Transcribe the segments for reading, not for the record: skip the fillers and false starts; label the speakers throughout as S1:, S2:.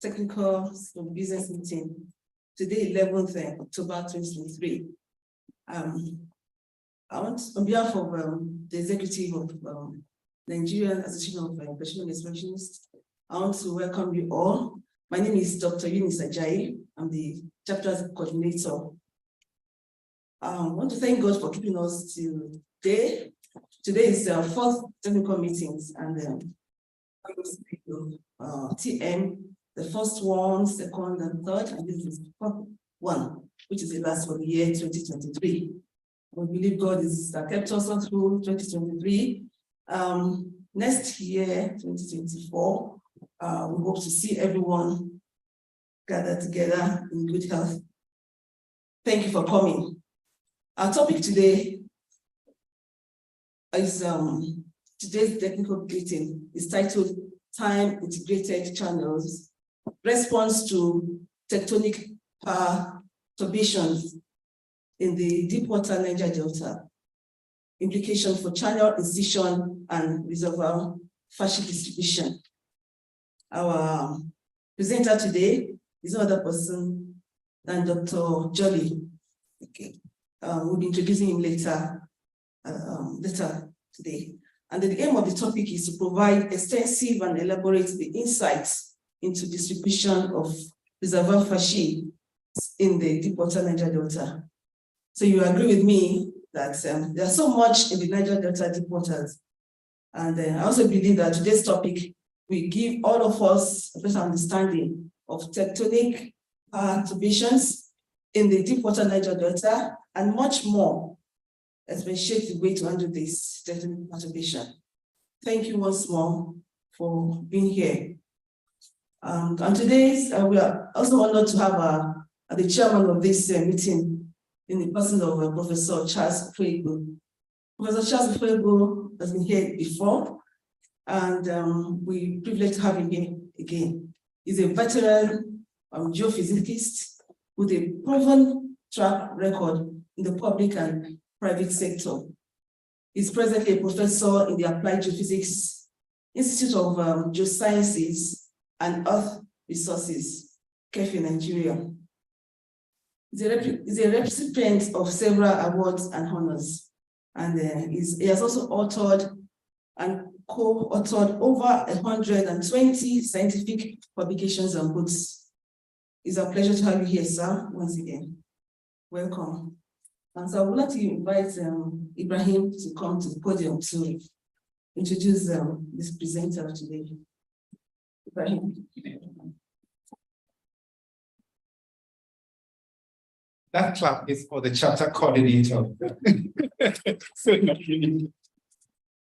S1: technical business meeting today, 11th October 2023. I want, on behalf of the executive of Nigerian Association of Professional Expressionists, I want to welcome you all. My name is Dr. Eunice Ajayi. I'm the chapter coordinator. I want to thank God for keeping us till today. Today is our fourth technical meetings, and TM, the first one, second, and third, and this is the fourth one, which is the last for the year 2023. We believe God has kept us all through 2023. Next year, 2024, we hope to see everyone gathered together in good health. Thank you for coming. Our topic today is today's technical meeting is titled Time Integrated Channels, Response to Tectonic Perturbations in the Deepwater Niger Delta, Implication for Channel Incision and Reservoir Facies Distribution. Our presenter today is no other person than Dr. Jolly. Okay. We'll be introducing him later today. And the aim of the topic is to provide extensive and elaborate the insights into distribution of reservoir facies in the Deepwater Niger Delta. So you agree with me that there's so much in the Niger Delta deep waters. And I also believe that today's topic will give all of us a better understanding of tectonic perturbations in the Deepwater Niger Delta and much more, especially the way to handle this tectonic perturbation. Thank you once more for being here. And today's, we are also honored to have the chairman of this meeting in the person of Professor Charles Fuego. Professor Charles Fuego has been here before, and we're privileged to have him here again. He's a veteran geophysicist with a proven track record in the public and private sector. He's presently a professor in the Applied Geophysics Institute of Geosciences and Earth Resources, KEFI, Nigeria. He's a recipient of several awards and honors, and he has also authored and co-authored over 120 scientific publications and books. It's a pleasure to have you here, sir, once again. Welcome. And so I would like to invite Ibrahim to come to the podium to introduce this presenter today. Ibrahim.
S2: That clap is for the chapter coordinator.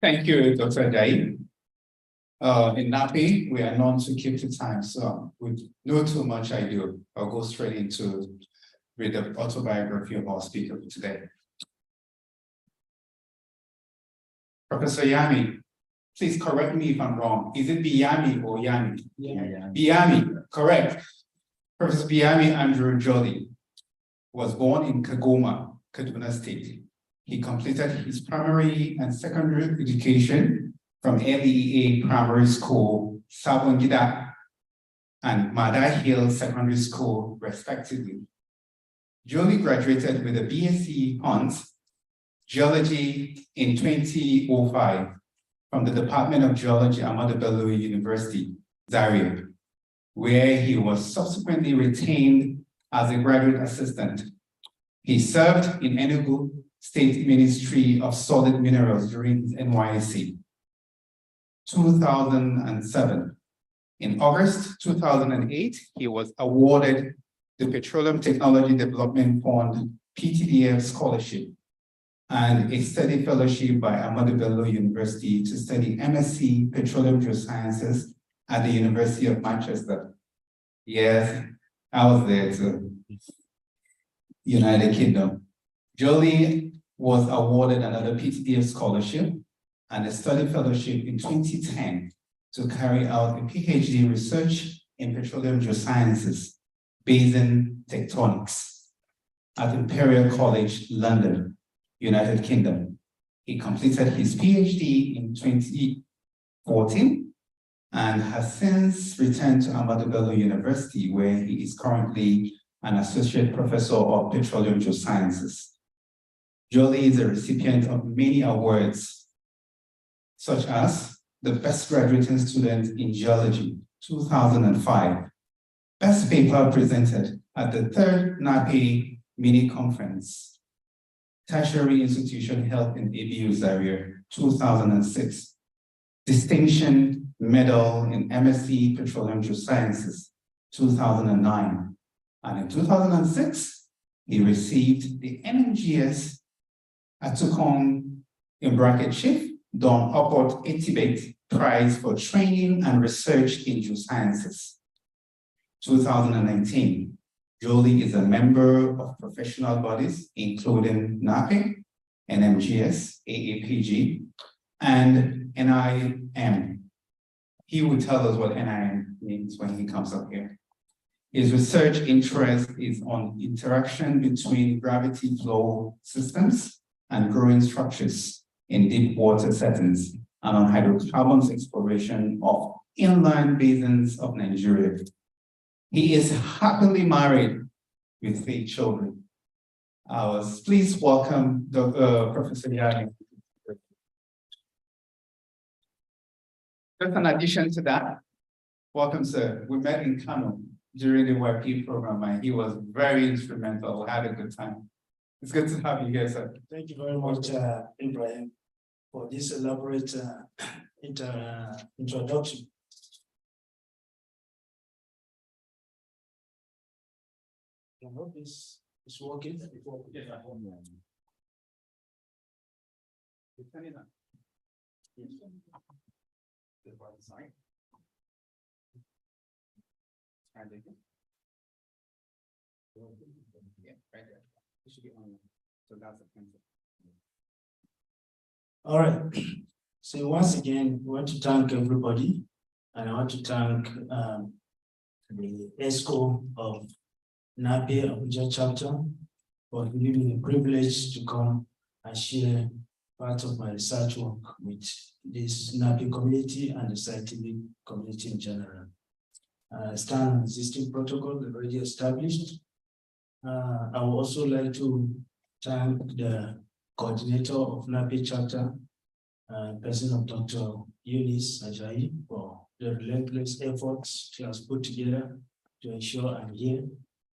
S2: Thank you, Dr. Ajayi. In NAPI, we are known to keep to time, so with no too much ado, I'll go straight into with the autobiography of our speaker for today. Professor Byami, please correct me if I'm wrong. Is it Byami or Yami? Yeah. Byami, correct. Professor Byami Andrew Jolly was born in Kagoma, Kaduna State. He completed his primary and secondary education from LEA Primary School, Sabongida, and Mada Hill Secondary School, respectively. Jolly graduated with a BSc Hons Geology in 2005 from the Department of Geology, Ahmadu Bello University, Zaria, where he was subsequently retained as a graduate assistant. He served in Enugu State Ministry of Solid Minerals during his NYSC. 2007. In August 2008, he was awarded the Petroleum Technology Development Fund PTDF Scholarship and a study fellowship by Ahmadu Bello University to study MSc Petroleum Geosciences at the University of Manchester. Yes, I was there too. United Kingdom. Jolly was awarded another PTDF scholarship and a study fellowship in 2010 to carry out a PhD research in petroleum geosciences, basin tectonics at Imperial College, London, United Kingdom. He completed his PhD in 2014 and has since returned to Ahmadu Bello University, where he is currently an associate professor of petroleum geosciences. Jolly is a recipient of many awards, such as the Best Graduating Student in Geology, 2005, Best Paper presented at the 3rd NAPE Mini Conference, Tertiary Institution held in Abuja, Zaria, 2006, Distinction Medal in MSc Petroleum Geosciences, 2009, and in 2006, he received the NMGS Atukon in bracket Chief Don Upward Etibet Prize for Training and Research in Geosciences. 2019, Jolie is a member of professional bodies, including NAPE, NMGS, AAPG, and NIM. He will tell us what NIM means when he comes up here. His research interest is on interaction between gravity flow systems and growing structures in deep water settings, and on hydrocarbons exploration of inland basins of Nigeria. He is happily married with 3 children. Please welcome Professor Byami. Just an addition to that, welcome, sir. We met in Kano during the YP program, and he was very instrumental. We had a good time. It's good to have you here, sir.
S3: Thank you very much, Ibrahim, for this elaborate introduction. I hope this is working.
S2: Yes, I hope. Turn it on. Yes. The right side. And again. Yeah, right there. It should be on. So that's the pencil.
S3: All right. So once again, we want to thank everybody, and I want to thank the ESCO of NAPE Abuja chapter for giving me the privilege to come and share part of my research work with this NAPE community and the scientific community in general. I stand on existing protocol already established. I would also like to thank the coordinator of NAPE chapter, person of Dr. Eunice Ajayi, for the relentless efforts she has put together to ensure I'm here.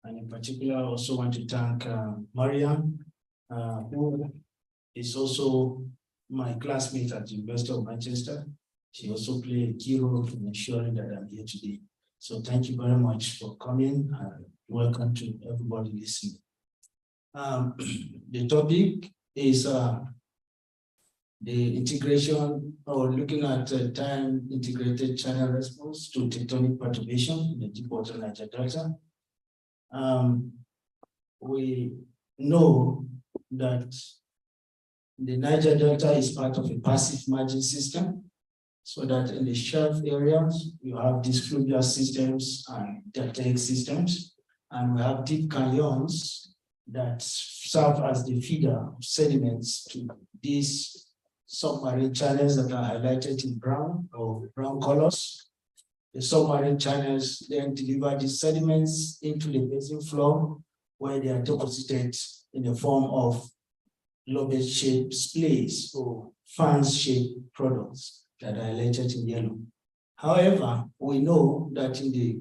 S3: And in particular, I also want to thank Mariam, who is also my classmate at the University of Manchester. She also played a key role in ensuring that I'm here today. So thank you very much for coming, and welcome to everybody listening. The topic is the integration, or looking at time integrated channel response to tectonic perturbation in the deepwater Niger Delta. We know that the Niger Delta is part of a passive margin system, so that in the shelf areas, you have these fluvial systems and deltaic systems, and we have deep canyons that serve as the feeder of sediments to these submarine channels that are highlighted in brown or brown colors. The submarine channels then deliver these sediments into the basin floor, where they are deposited in the form of lobate-shaped splays or fan-shaped products that are highlighted in yellow. However, we know that in the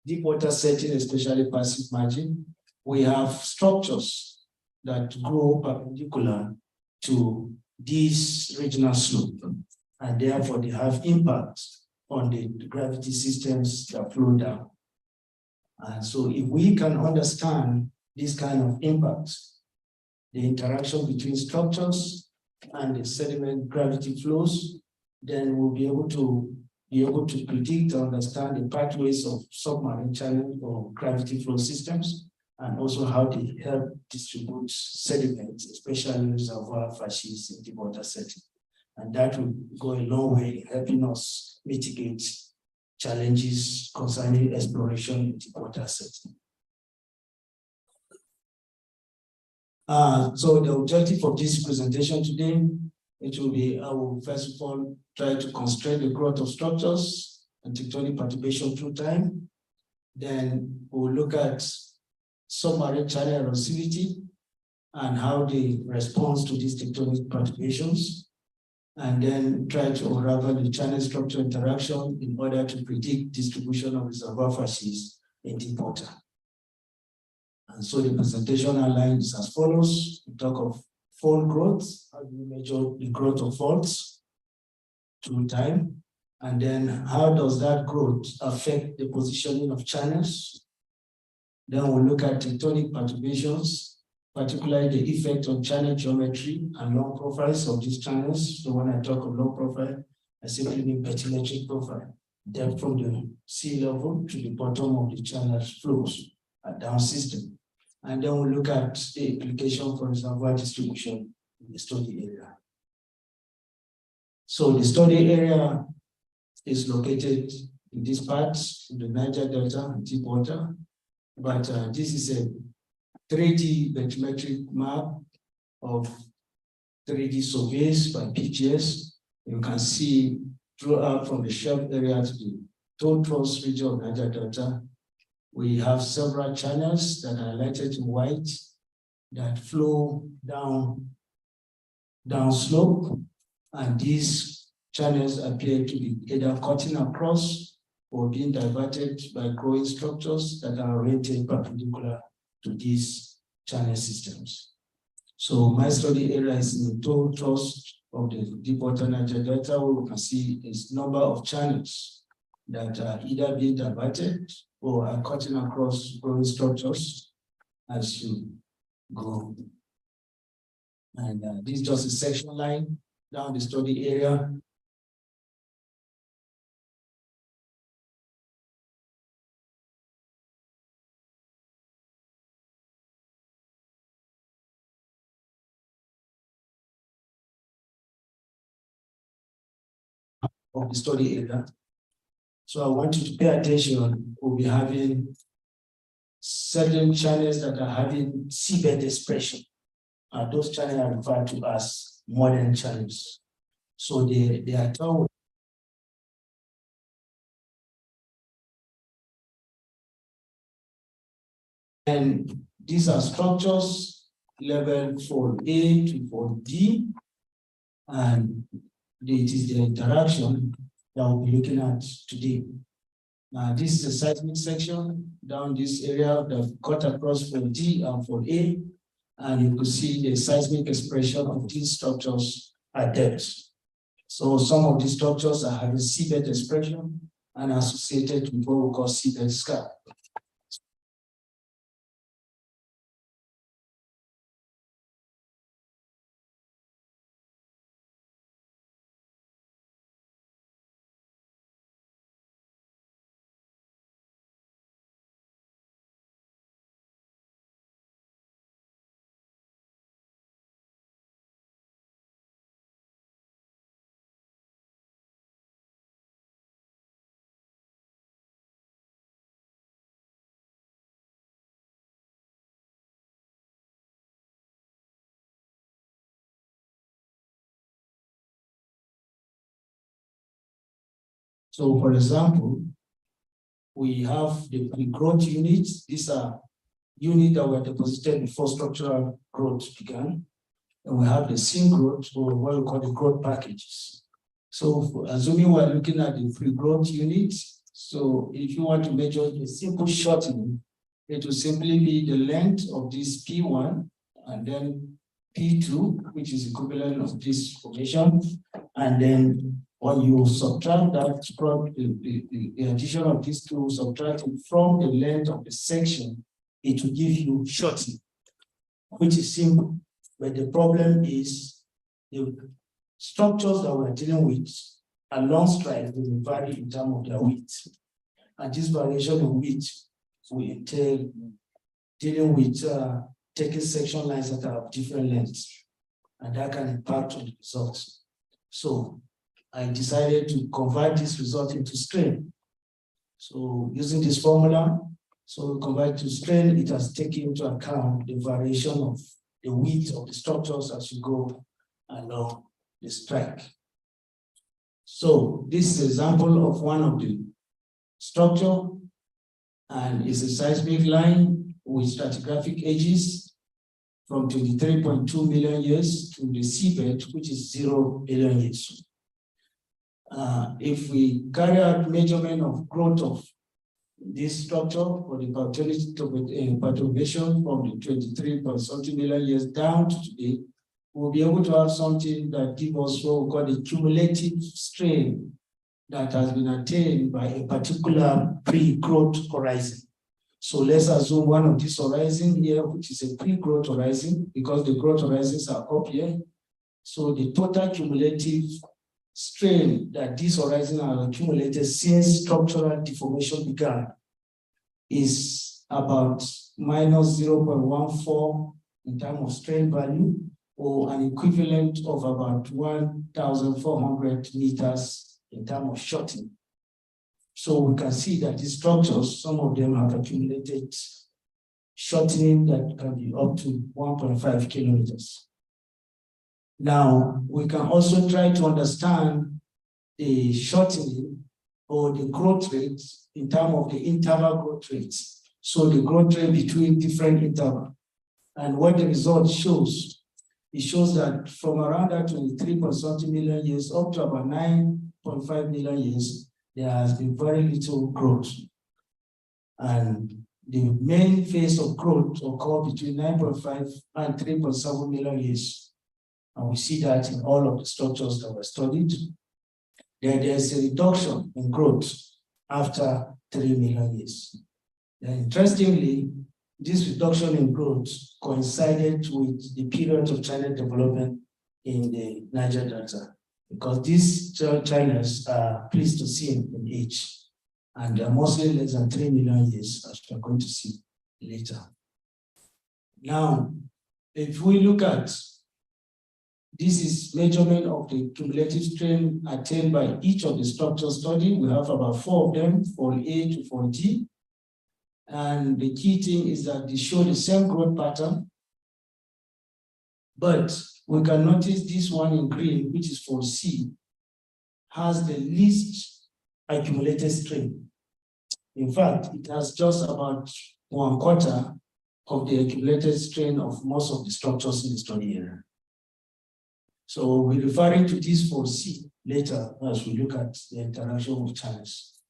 S3: deep water setting, especially passive margin, we have structures that grow perpendicular to this regional slope, and therefore they have impact on the gravity systems that flow down. And so if we can understand this kind of impact, the interaction between structures and the sediment gravity flows, then we'll be able to predict and understand the pathways of submarine channel or gravity flow systems, and also how they help distribute sediments, especially reservoir facies in the water setting. And that will go a long way in helping us mitigate challenges concerning exploration in the water setting. So the objective of this presentation today, it will be, I will first of all try to constrain the growth of structures and tectonic perturbation through time. Then we'll look at submarine channel erosivity and how they respond to these tectonic perturbations, and then try to unravel the channel structure interaction in order to predict distribution of reservoir facies in deep water. And so the presentation outline is as follows. We talk of fault growth, how do we measure the growth of faults through time, and then how does that growth affect the positioning of channels. Then we'll look at tectonic perturbations, particularly the effect on channel geometry and long profiles of these channels. So when I talk of long profile, I simply mean bathymetric profile, depth from the sea level to the bottom of the channel flows at down system. And then we'll look at the implication for reservoir distribution in the study area. So the study area is located in this part, in the Niger Delta and deep water. But this is a 3D bathymetric map of 3D surveys by PGS. You can see throughout from the shelf area to the toe thrust region of Niger Delta, we have several channels that are highlighted in white that flow down slope, and these channels appear to be either cutting across or being diverted by growing structures that are oriented perpendicular to these channel systems. So my study area is in the toe thrust of the deepwater Niger Delta, where we can see a number of channels that are either being diverted or are cutting across growing structures as you go. And this is just a section line down the study area. Of the study area. So I want you to pay attention. We'll be having certain channels that are having seabed expression. Those channels are referred to as modern channels. So they are told. And these are structures level for A to for D, and it is the interaction that we'll be looking at today. This is a seismic section down this area that cut across for D and for A, and you can see the seismic expression of these structures at depth. So some of these structures are having seabed expression and associated with what we call seabed scar. So for example, we have the growth units. These are units that were deposited before structural growth began. And we have the sink growth, or what we call the growth packages. So assuming we're looking at the pre-growth units, so if you want to measure the simple shortening, it will simply be the length of this P1 and then P2, which is equivalent of this formation. And then when you subtract that from the addition of these two, subtracting from the length of the section, it will give you shortening, which is simple. But the problem is the structures that we're dealing with along strike will vary in terms of their width. And this variation of width will entail dealing with taking section lines that are of different lengths, and that can impact on the results. So I decided to convert this result into strain. So using this formula, so we convert to strain, it has taken into account the variation of the width of the structures as you go along the strike. So this is an example of one of the structure, and it's a seismic line with stratigraphic edges from 23.2 million years to the seabed, which is 0 billion years. If we carry out measurement of growth of this structure for the perturbation from the 23.something million years down to today, we'll be able to have something that gives us what we call the cumulative strain that has been attained by a particular pre-growth horizon. So let's assume one of these horizons here, which is a pre-growth horizon, because the growth horizons are up here. So the total cumulative strain that these horizons are accumulated since structural deformation began is about minus 0.14 in terms of strain value, or an equivalent of about 1,400 meters in terms of shortening. So we can see that these structures, some of them have accumulated shortening that can be up to 1.5 kilometers. Now, we can also try to understand the shortening or the growth rate in terms of the interval growth rates. So the growth rate between different intervals. And what the result shows, it shows that from around that 23.something million years up to about 9.5 million years, there has been very little growth. And the main phase of growth occurred between 9.5 and 3.7 million years. And we see that in all of the structures that were studied. There's a reduction in growth after 3 million years. And interestingly, this reduction in growth coincided with the period of channel development in the Niger Delta, because these channels are Pleistocene in age, and they're mostly less than 3 million years, as we're going to see later. Now, if we look at this is measurement of the cumulative strain attained by each of the structures studied. We have about 4 of them, from A to from G. And the key thing is that they show the same growth pattern. But we can notice this one in green, which is for C, has the least accumulated strain. In fact, it has just about 1/4 of the accumulated strain of most of the structures in the study area. So we'll be referring to this for C later as we look at the interaction with channels.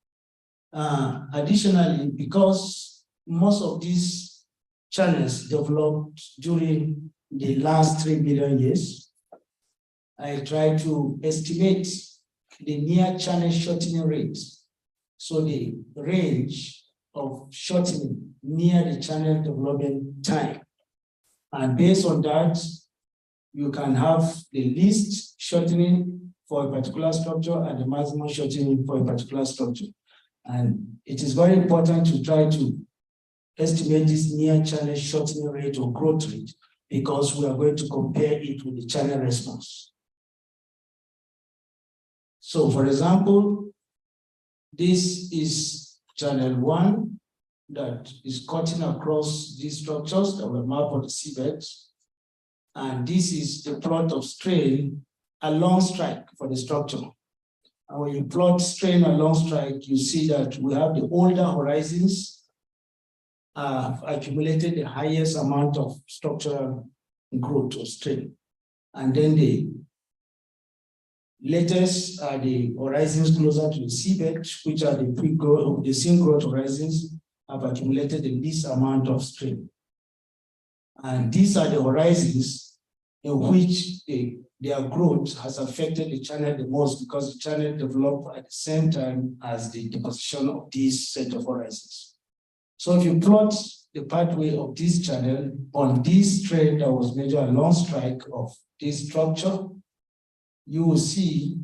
S3: Additionally, because most of these channels developed during the last 3 million years, I try to estimate the near channel shortening rate. So the range of shortening near the channel development time. And based on that, you can have the least shortening for a particular structure and the maximum shortening for a particular structure. And it is very important to try to estimate this near channel shortening rate or growth rate, because we are going to compare it with the channel response. So for example, this is channel 1 that is cutting across these structures that were mapped on the seabed. And this is the plot of strain along strike for the structure. And when you plot strain along strike, you see that we have the older horizons accumulated the highest amount of structural growth or strain. And then the latest are the horizons closer to the seabed, which are the pre-growth, the same growth horizons have accumulated the least amount of strain. And these are the horizons in which their growth has affected the channel the most, because the channel developed at the same time as the deposition of these set of horizons. So if you plot the pathway of this channel on this strain that was measured along strike of this structure, you will see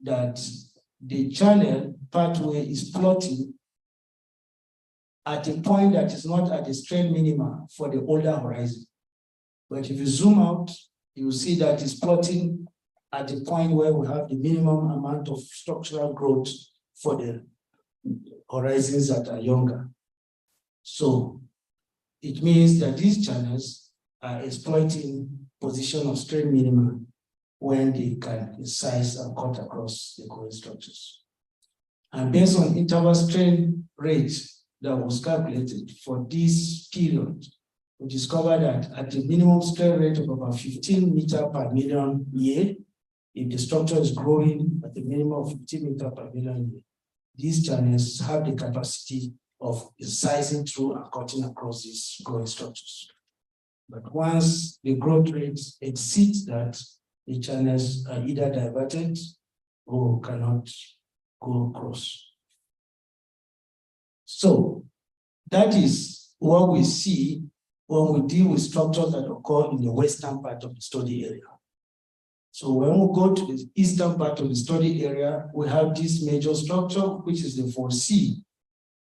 S3: that the channel pathway is plotting at a point that is not at the strain minima for the older horizon. But if you zoom out, you will see that it's plotting at the point where we have the minimum amount of structural growth for the horizons that are younger. So it means that these channels are exploiting position of strain minimum when they can incise and cut across the coil structures. And based on interval strain rate that was calculated for this period, we discovered that at the minimum strain rate of about 15 meters per million year, if the structure is growing at the minimum of 15 meters per million year, these channels have the capacity of incising through and cutting across these growing structures. But once the growth rate exceeds that, the channels are either diverted or cannot go across. So that is what we see when we deal with structures that occur in the western part of the study area. So when we go to the eastern part of the study area, we have this major structure, which is the facies.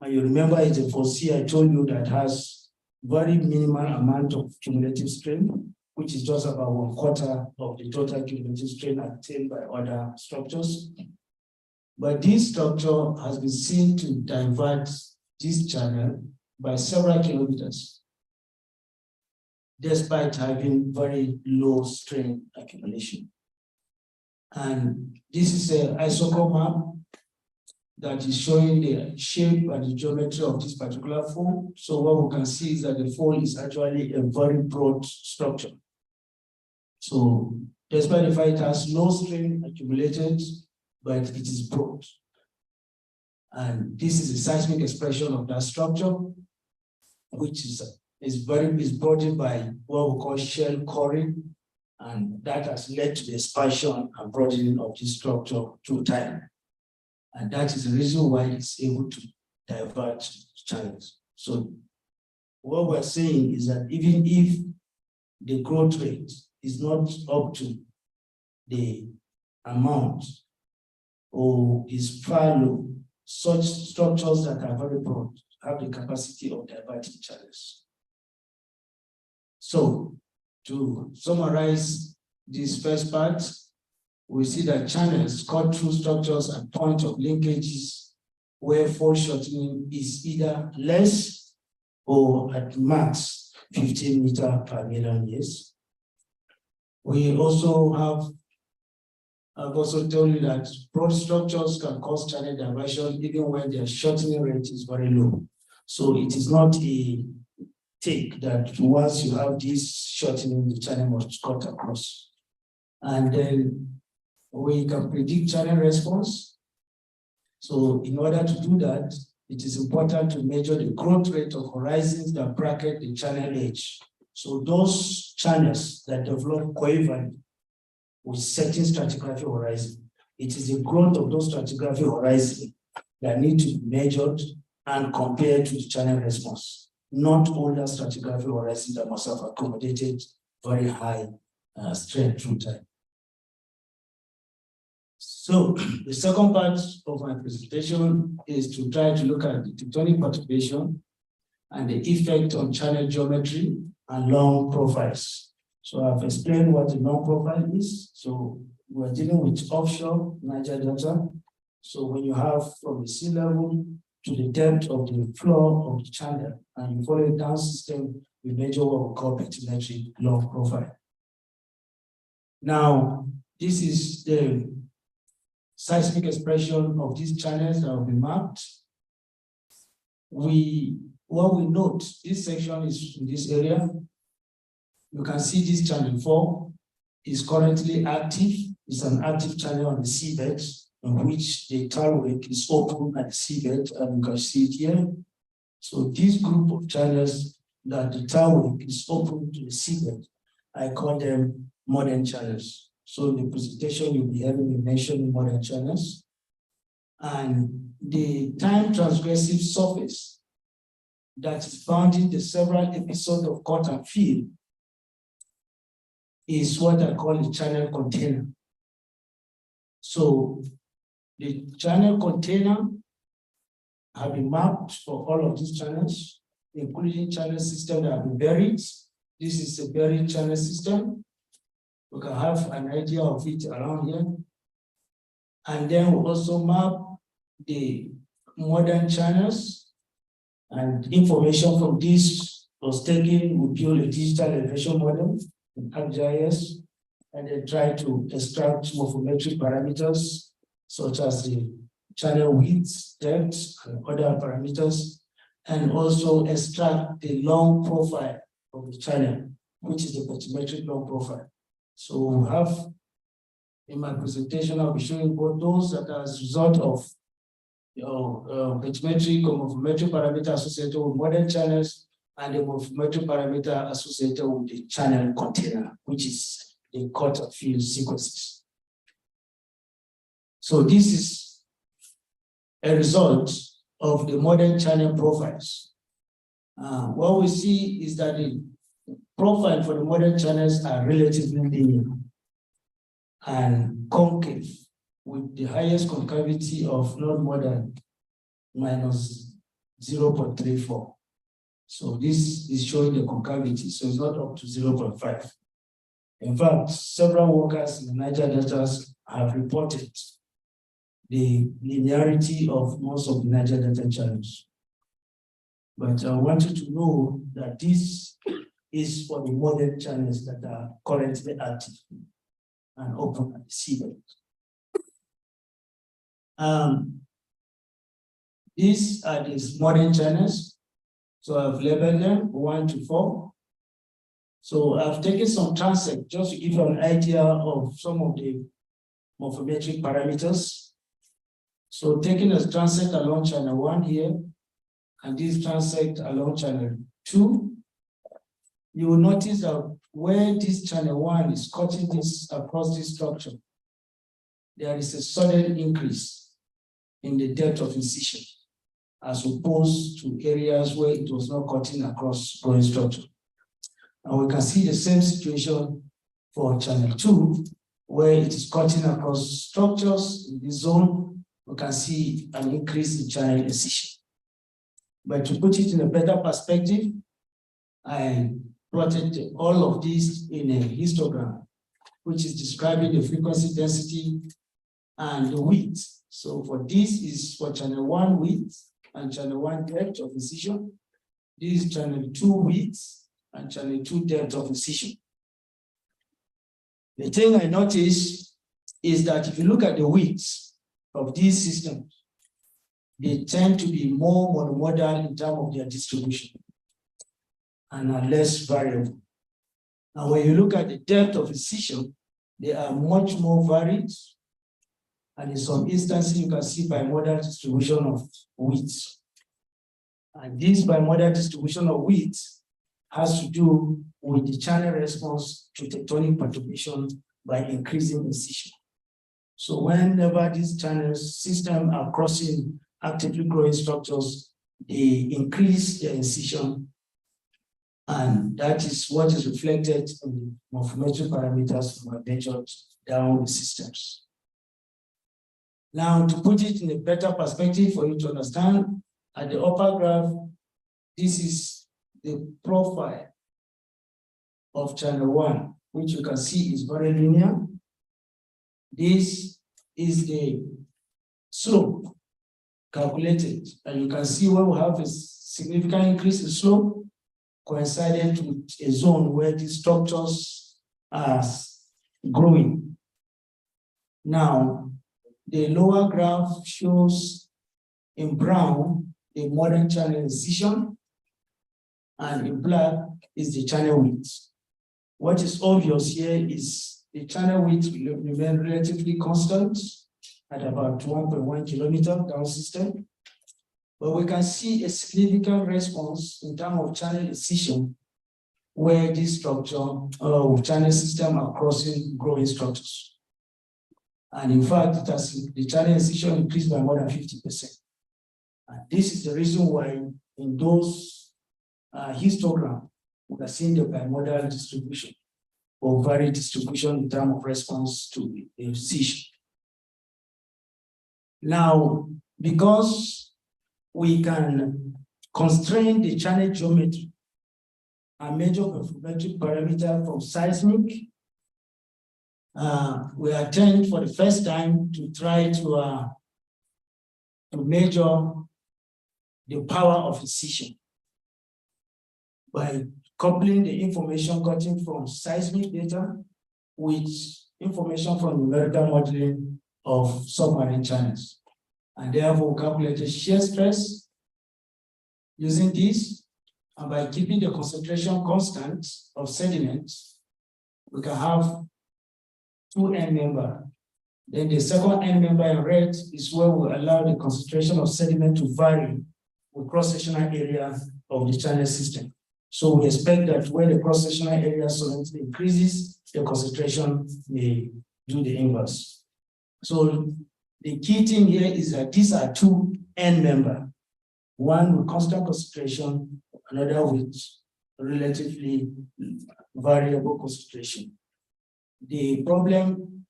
S3: And you remember it's the facies I told you that has very minimal amount of cumulative strain, which is just about 1/4 of the total cumulative strain attained by other structures. But this structure has been seen to divert this channel by several kilometers, despite having very low strain accumulation. And this is an isochron map that is showing the shape and the geometry of this particular fold. So what we can see is that the fold is actually a very broad structure. So despite the fact it has low strain accumulated, but it is broad. And this is a seismic expression of that structure, which is broadened by what we call shell coring, and that has led to the expansion and broadening of this structure through time. And that is the reason why it's able to divert channels. So what we're saying is that even if the growth rate is not up to the amount or is far low, such structures that are very broad have the capacity of diverting channels. So to summarize this first part, we see that channels cut through structures at point of linkages where fold shortening is either less or at max 15 meters per million years. We also I've also told you that broad structures can cause channel diversion even when their shortening rate is very low. So it is not a take that once you have this shortening, the channel must cut across. And then we can predict channel response. So in order to do that, it is important to measure the growth rate of horizons that bracket the channel edge. So those channels that develop coevally with certain stratigraphic horizon, it is the growth of those stratigraphic horizons that need to be measured and compared to the channel response, not all the stratigraphic horizons that must have accommodated very high strain through time. So the second part of my presentation is to try to look at the tectonic perturbation and the effect on channel geometry and long profiles. So I've explained what the long profile is. So we're dealing with offshore Niger Delta. So when you have from the sea level to the depth of the floor of the channel and you follow it down system, we measure what we call petimetric long profile. Now, this is the seismic expression of these channels that will be mapped. What we note, this section is in this area. You can see this channel 4 is currently active. It's an active channel on the seabed in which the tallwake is open at the seabed, and you can see it here. So this group of channels that the tallwake is open to the seabed, I call them modern channels. So in the presentation, you'll be having me mention modern channels. And the time transgressive surface that is bounding the several episodes of cut and fill is what I call the channel container. So the channel container have been mapped for all of these channels, including channel system that have been buried. This is a buried channel system. We can have an idea of it around here. And then we also map the modern channels, and information from this was taken. We build a digital elevation model in ArcGIS, and then try to extract morphometric parameters such as the channel width, depth, and other parameters, and also extract the long profile of the channel, which is the bathymetric long profile. So we have, in my presentation, I'll be showing both those that are as a result of bathymetric or morphometric parameter associated with modern channels, and the morphometric parameter associated with the channel container, which is the cut and fill sequences. So this is a result of the modern channel profiles. What we see is that the profile for the modern channels are relatively linear and concave, with the highest concavity of not more than minus 0.34. So this is showing the concavity, so it's not up to 0.5. In fact, several workers in the Niger Delta have reported the linearity of most of the Niger Delta channels. But I want you to know that this is for the modern channels that are currently active and open at the seabed. These are these modern channels. So I've labeled them 1 to 4. So I've taken some transect just to give you an idea of some of the morphometric parameters. So taking a transect along channel 1 here, and this transect along channel 2, you will notice that where this channel 1 is cutting this across this structure, there is a sudden increase in the depth of incision, as opposed to areas where it was not cutting across growing structure. And we can see the same situation for channel 2, where it is cutting across structures in this zone. We can see an increase in channel incision. But to put it in a better perspective, I plotted all of these in a histogram, which is describing the frequency density and the width. So for this is for channel 1 width and channel 1 depth of incision. This is channel 2 width and channel 2 depth of incision. The thing I noticed is that if you look at the width of these systems, they tend to be more monomodal in terms of their distribution and are less variable. Now, when you look at the depth of incision, they are much more varied. And in some instances, you can see bimodal distribution of width. And this bimodal distribution of width has to do with the channel response to tectonic perturbation by increasing incision. So whenever these channel systems are crossing actively growing structures, they increase their incision, and that is what is reflected in the morphometric parameters from measured down the systems. Now, to put it in a better perspective for you to understand, at the upper graph, this is the profile of channel 1, which you can see is very linear. This is the slope calculated, and you can see where we have a significant increase in slope coincided with a zone where these structures are growing. Now, the lower graph shows in brown the modern channel incision, and in black is the channel width. What is obvious here is the channel width will remain relatively constant at about 1.1 kilometer down system. But we can see a significant response in terms of channel incision where this structure channel system are crossing growing structures. And in fact, it has, the channel incision increased by more than 50%. And this is the reason why in those histograms, we are seeing the bimodal distribution or varied distribution in terms of response to the incision. Now, because we can constrain the channel geometry and measure morphometric parameter from seismic, we attempt for the first time to try to measure the power of incision by coupling the information gotten from seismic data with information from numerical modeling of submarine channels. And therefore, we calculated shear stress using this. And by keeping the concentration constant of sediment, we can have two end member. Then the second end member in red is where we allow the concentration of sediment to vary with cross-sectional area of the channel system. So we expect that when the cross-sectional area slightly increases, the concentration may do the inverse. So the key thing here is that these are two end members, one with constant concentration, another with relatively variable concentration. The problem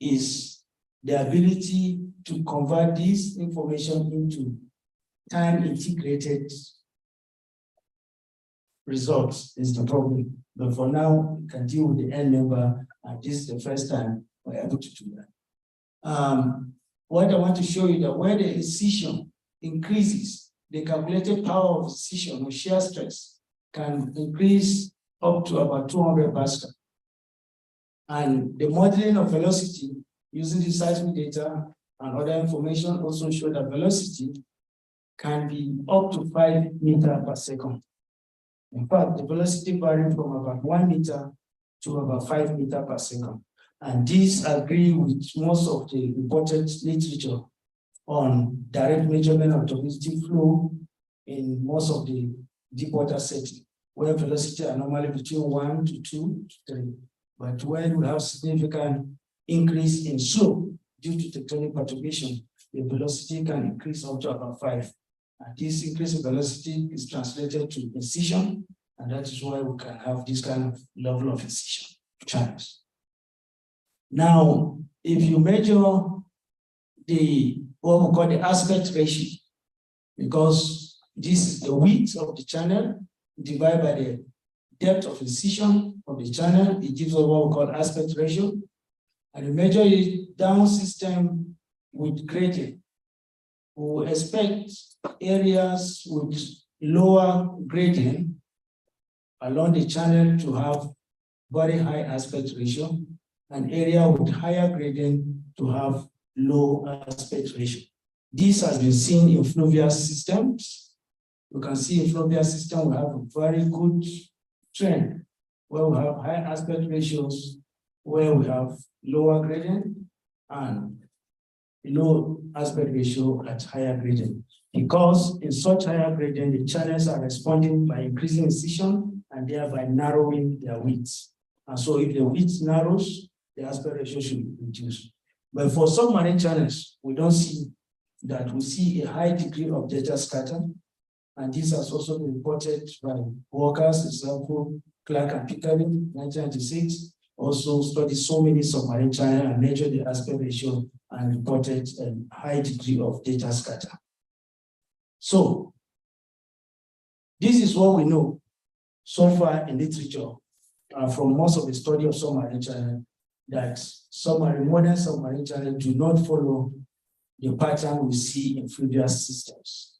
S3: is the ability to convert this information into time-integrated results is the problem. But for now, we can deal with the end member, and this is the first time we're able to do that. What I want to show you that where the incision increases, the calculated power of incision or shear stress can increase up to about 200 Pascal. And the modeling of velocity using the seismic data and other information also show that velocity can be up to 5 meters per second. In fact, the velocity varies from about 1 meter to about 5 meters per second. And these agree with most of the reported literature on direct measurement of turbidity flow in most of the deepwater setting, where velocity are normally between 1 to 2 to 3. But when we have significant increase in slope due to tectonic perturbation, the velocity can increase up to about 5. And this increase in velocity is translated to incision, and that is why we can have this kind of level of incision channels. Now, if you measure what we call the aspect ratio, because this is the width of the channel divided by the depth of incision of the channel, it gives us what we call aspect ratio. And you measure it down system with gradient. We expect areas with lower gradient along the channel to have very high aspect ratio, and area with higher gradient to have low aspect ratio. This has been seen in fluvial systems. You can see in fluvial system we have a very good trend where we have high aspect ratios, where we have lower gradient, and low aspect ratio at higher gradient. Because in such higher gradient, the channels are responding by increasing incision and thereby narrowing their width. And so if the width narrows, the aspect ratio should be reduced. But for submarine channels, we don't see that. We see a high degree of data scatter. And this has also been reported by workers, example, Clark and Pickering, 1996, also studied so many submarine channels and measured the aspect ratio and reported a high degree of data scatter. So, this is what we know so far in literature from most of the study of submarine channel, that modern submarine channels do not follow the pattern we see in fluvial systems.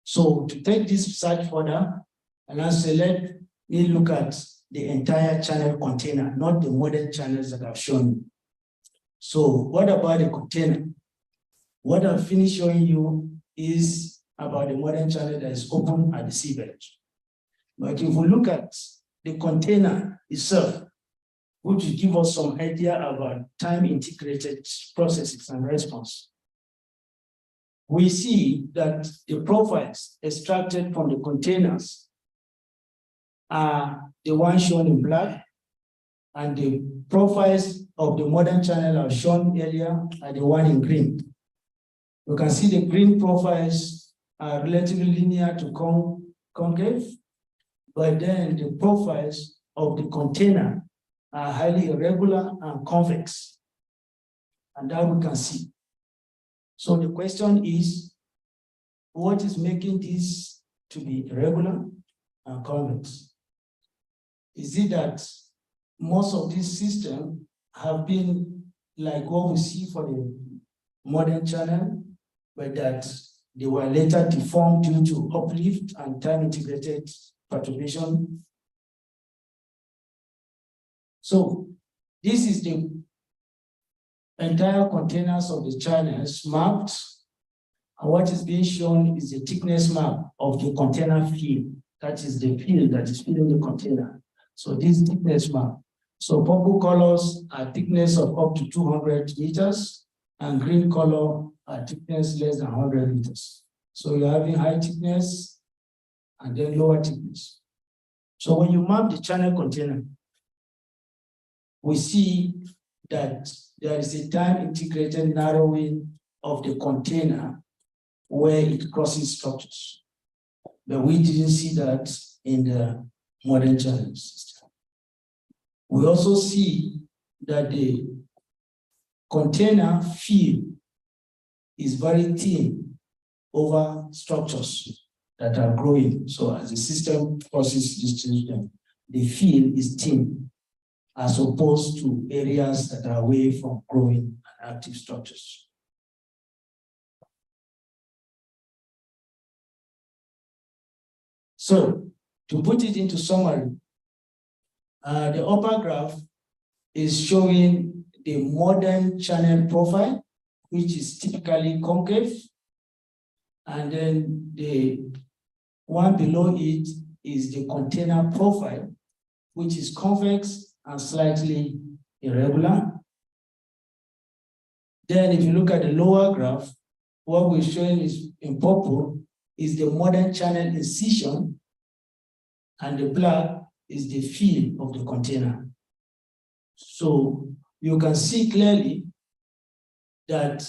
S3: So to take this research further, and I say, let me look at the entire channel container, not the modern channels that I've shown you. So what about the container? What I've finished showing you is about the modern channel that is open at the seabed. But if we look at the container itself, which will give us some idea about time-integrated processes and response, we see that the profiles extracted from the containers are the ones shown in black, and the profiles of the modern channel are shown earlier are the one in green. You can see the green profiles are relatively linear to concave, but then the profiles of the container are highly irregular and convex. And that we can see. So the question is, what is making this to be irregular and convex? Is it that most of these systems have been like what we see for the modern channel, but that they were later deformed due to uplift and time-integrated perturbation? So this is the entire containers of the channels mapped And what is being shown is the thickness map of the container field. That is the field that is filling the container. So this thickness map. So purple colors are thickness of up to 200 meters, and green color are thickness less than 100 meters. So you're having high thickness and then lower thickness. So when you map the channel container, we see that there is a time-integrated narrowing of the container where it crosses structures. But we didn't see that in the modern channel system. We also see that the container field is very thin over structures that are growing. So as the system crosses distance, the field is thin as opposed to areas that are away from growing and active structures. So to put it into summary, the upper graph is showing the modern channel profile, which is typically concave. And then the one below it is the container profile, which is convex and slightly irregular. Then if you look at the lower graph, what we're showing is in purple is the modern channel incision, and the black is the field of the container. So you can see clearly that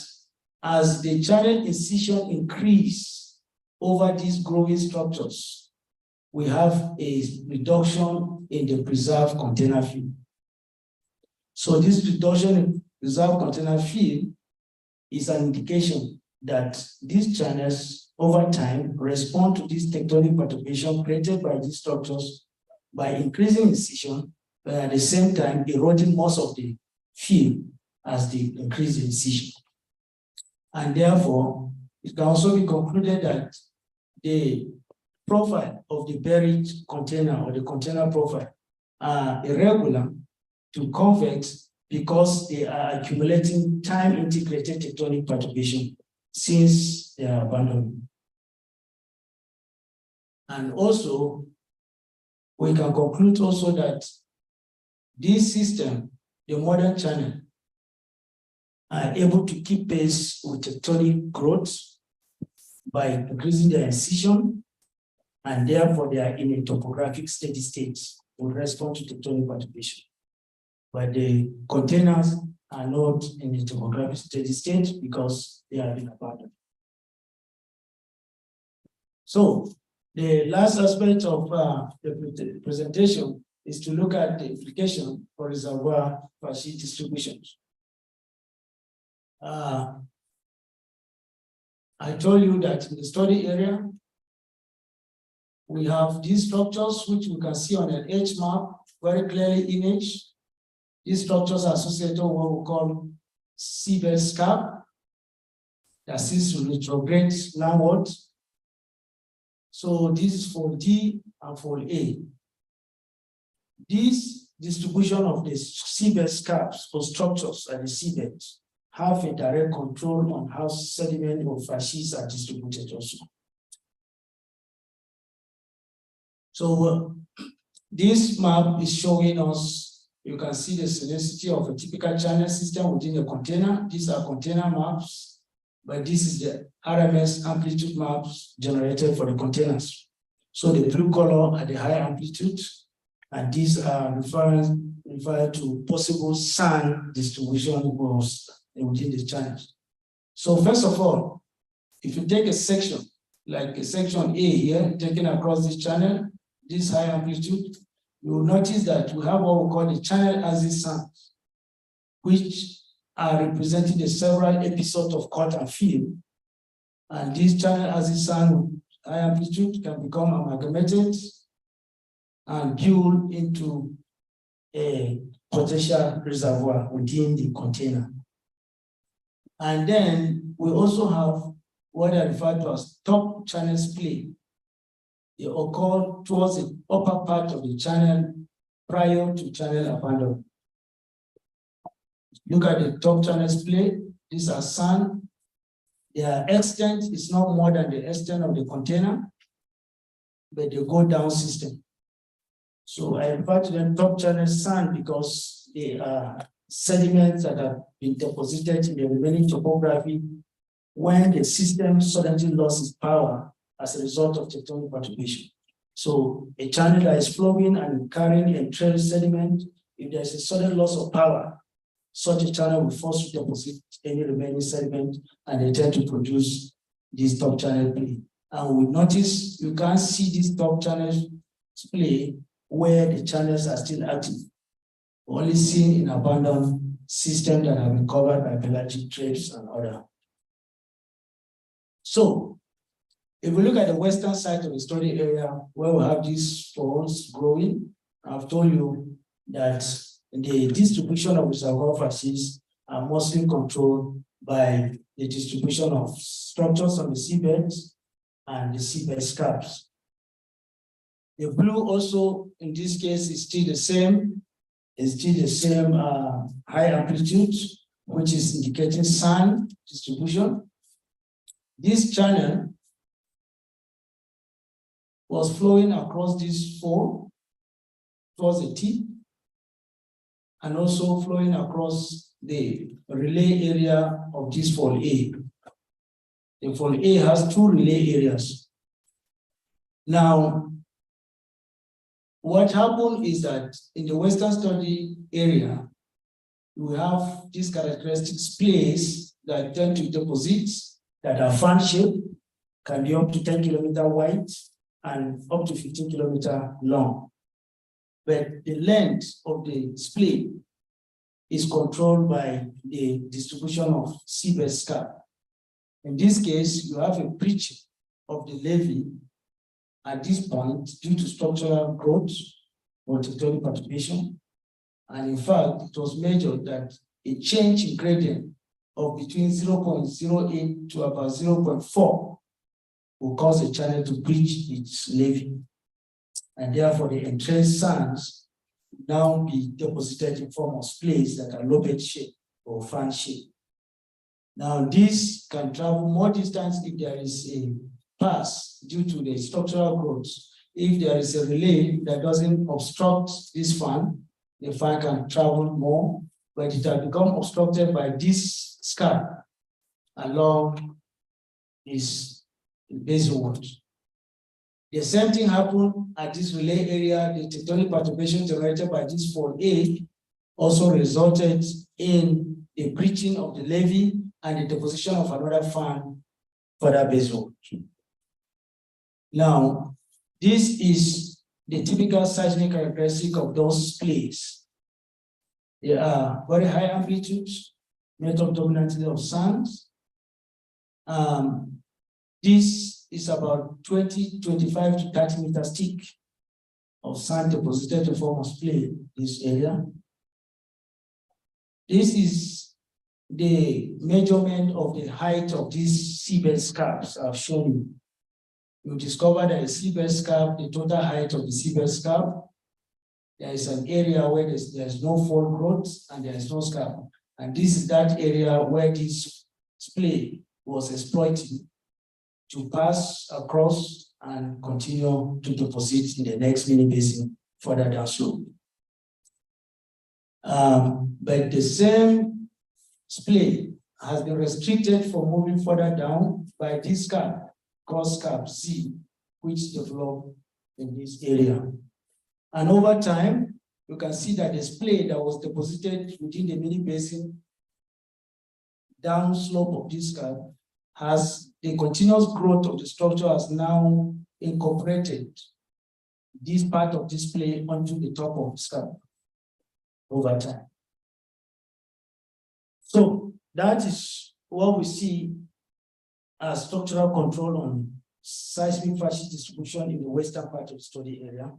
S3: as the channel incision increase over these growing structures, we have a reduction in the preserved container field. So this reduction in preserved container field is an indication that these channels over time respond to this tectonic perturbation created by these structures by increasing incision, but at the same time eroding most of the field as they increase the incision. And therefore, it can also be concluded that the profile of the buried container or the container profile are irregular to convex because they are accumulating time-integrated tectonic perturbation since they are abandoned. And also, we can conclude also that this system, the modern channel, are able to keep pace with tectonic growth by increasing their incision, and therefore they are in a topographic steady state with respect to tectonic perturbation. But the containers are not in a topographic steady state because they have been abandoned. So the last aspect of the presentation is to look at the implication for reservoir facies distributions. I told you that in the study area, we have these structures which we can see on an H map, very clearly imaged. These structures are associated with what we call seabed scarp that seems to retrograde landward. So this is fold D and fold A. This distribution of the seabed scarps or structures at the seabed have a direct control on how sediment or facies are distributed also. So this map is showing us, you can see the seismicity of a typical channel system within a container. These are container maps, but this is the RMS amplitude maps generated for the containers. So the blue color are the high amplitude, and these are referred to possible sand distribution within the channels. So first of all, if you take a section, like a section A here, taken across this channel, this high amplitude, you will notice that we have what we call the channel axis sands, which are representing the several episodes of cut and fill. And this channel axis sand high amplitude can become amalgamated and build into a potential reservoir within the container. And then we also have what I refer to as top channel split. They occur towards the upper part of the channel prior to channel abandonment. Look at the top channel split. These are sand Their extent is not more than the extent of the container, but they go down system. So I refer to them top channel sand because they are sediments that have been deposited in the remaining topography when the system suddenly loses power as a result of tectonic perturbation. So a channel that is flowing and carrying a trail sediment, if there's a sudden loss of power, such a channel will force to deposit any remaining sediment and they tend to produce this top channel play. And we notice you can't see this top channel play where the channels are still active, only seen in abandoned systems that have been covered by pelagic trees and other. So, if we look at the western side of the study area where we have these falls growing, I've told you that the distribution of reservoir facies are mostly controlled by the distribution of structures on the seabeds and the seabed scarps. The blue also, in this case, is still the same. It's still the same high amplitude, which is indicating sand distribution. This channel was flowing across this fall towards the tip, and also flowing across the relay area of this fall A. The fall A has two relay areas. Now, what happened is that in the western study area, we have these characteristic splays that tend to deposit that are fan shaped, can be up to 10 kilometers wide and up to 15 kilometers long. But the length of the splay is controlled by the distribution of seabed scarp. In this case, you have a breach of the levee at this point due to structural growth or tectonic perturbation. And in fact, it was measured that a change in gradient of between 0.08 to about 0.4 will cause the channel to breach its levee. And therefore, the entrenched sands now be deposited in form of splays that are lobed shaped or fan shaped. Now, this can travel more distance if there is a pass due to the structural growth. If there is a relay that doesn't obstruct this fan, the fan can travel more, but it has become obstructed by this scarp along this basin wall. The same thing happened at this relay area. The tectonic perturbation generated by this fall A also resulted in a breaching of the levee and the deposition of another fan for that basin wall. Now, this is the typical seismic characteristic of those splays. They are very high amplitudes, made up dominantly of sands. This is about 25 to 30 meters thick of sand deposited to form a splay in this area. This is the measurement of the height of these seabed scarps I've shown you. You discover that a seabed scarp, the total height of the seabed scarp, there is an area where there's no fall growth and there is no scarp. And this is that area where this splay was exploited to pass across and continue to deposit in the next mini basin further downslope. But the same splay has been restricted from moving further down by this scarp, cross scarp C, which developed in this area. And over time, you can see that the splay that was deposited within the mini basin downslope of this scarp has the continuous growth of the structure has now incorporated this part of this splay onto the top of the scarp over time. So that is what we see as structural control on seismic facies distribution in the western part of the study area.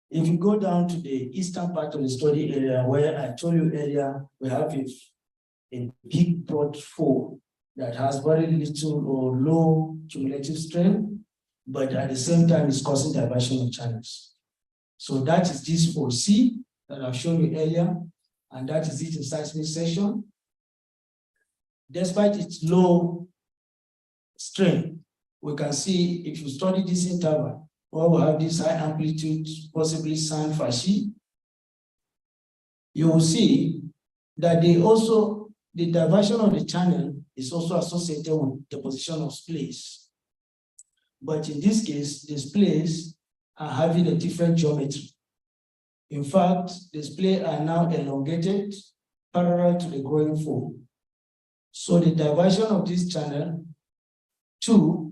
S3: If you go down to the eastern part of the study area, where I told you earlier, we have a big broad fold that has very little or low cumulative strain, but at the same time is causing diversion of channels. So that is this for C that I've shown you earlier, and that is it in seismic section. Despite its low strain, we can see if you study this interval, where we have this high amplitude, possibly sand facies, you will see that the diversion of the channel is also associated with the position of splays. But in this case, the splays are having a different geometry. In fact, the splays are now elongated parallel to the growing fold. So the diversion of this channel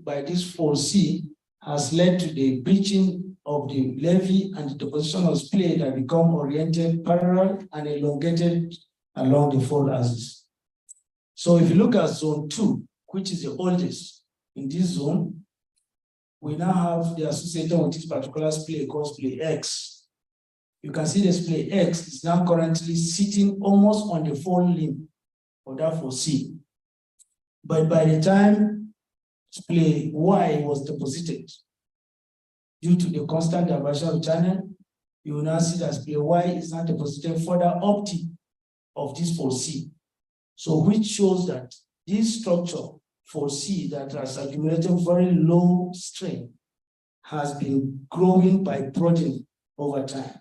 S3: by this facies has led to the breaching of the levee and the deposition of splay that become oriented parallel and elongated along the fold axis. So if you look at zone 2, which is the oldest in this zone, we now have the associated with this particular splay called splay X. You can see the splay X is now currently sitting almost on the fold limb of that facies. But by the time splay Y was deposited, due to the constant diversion of channel, you will now see that splay Y is now deposited further up of this facies. So which shows that this structure facies that has accumulated very low strain has been growing by prodding over time.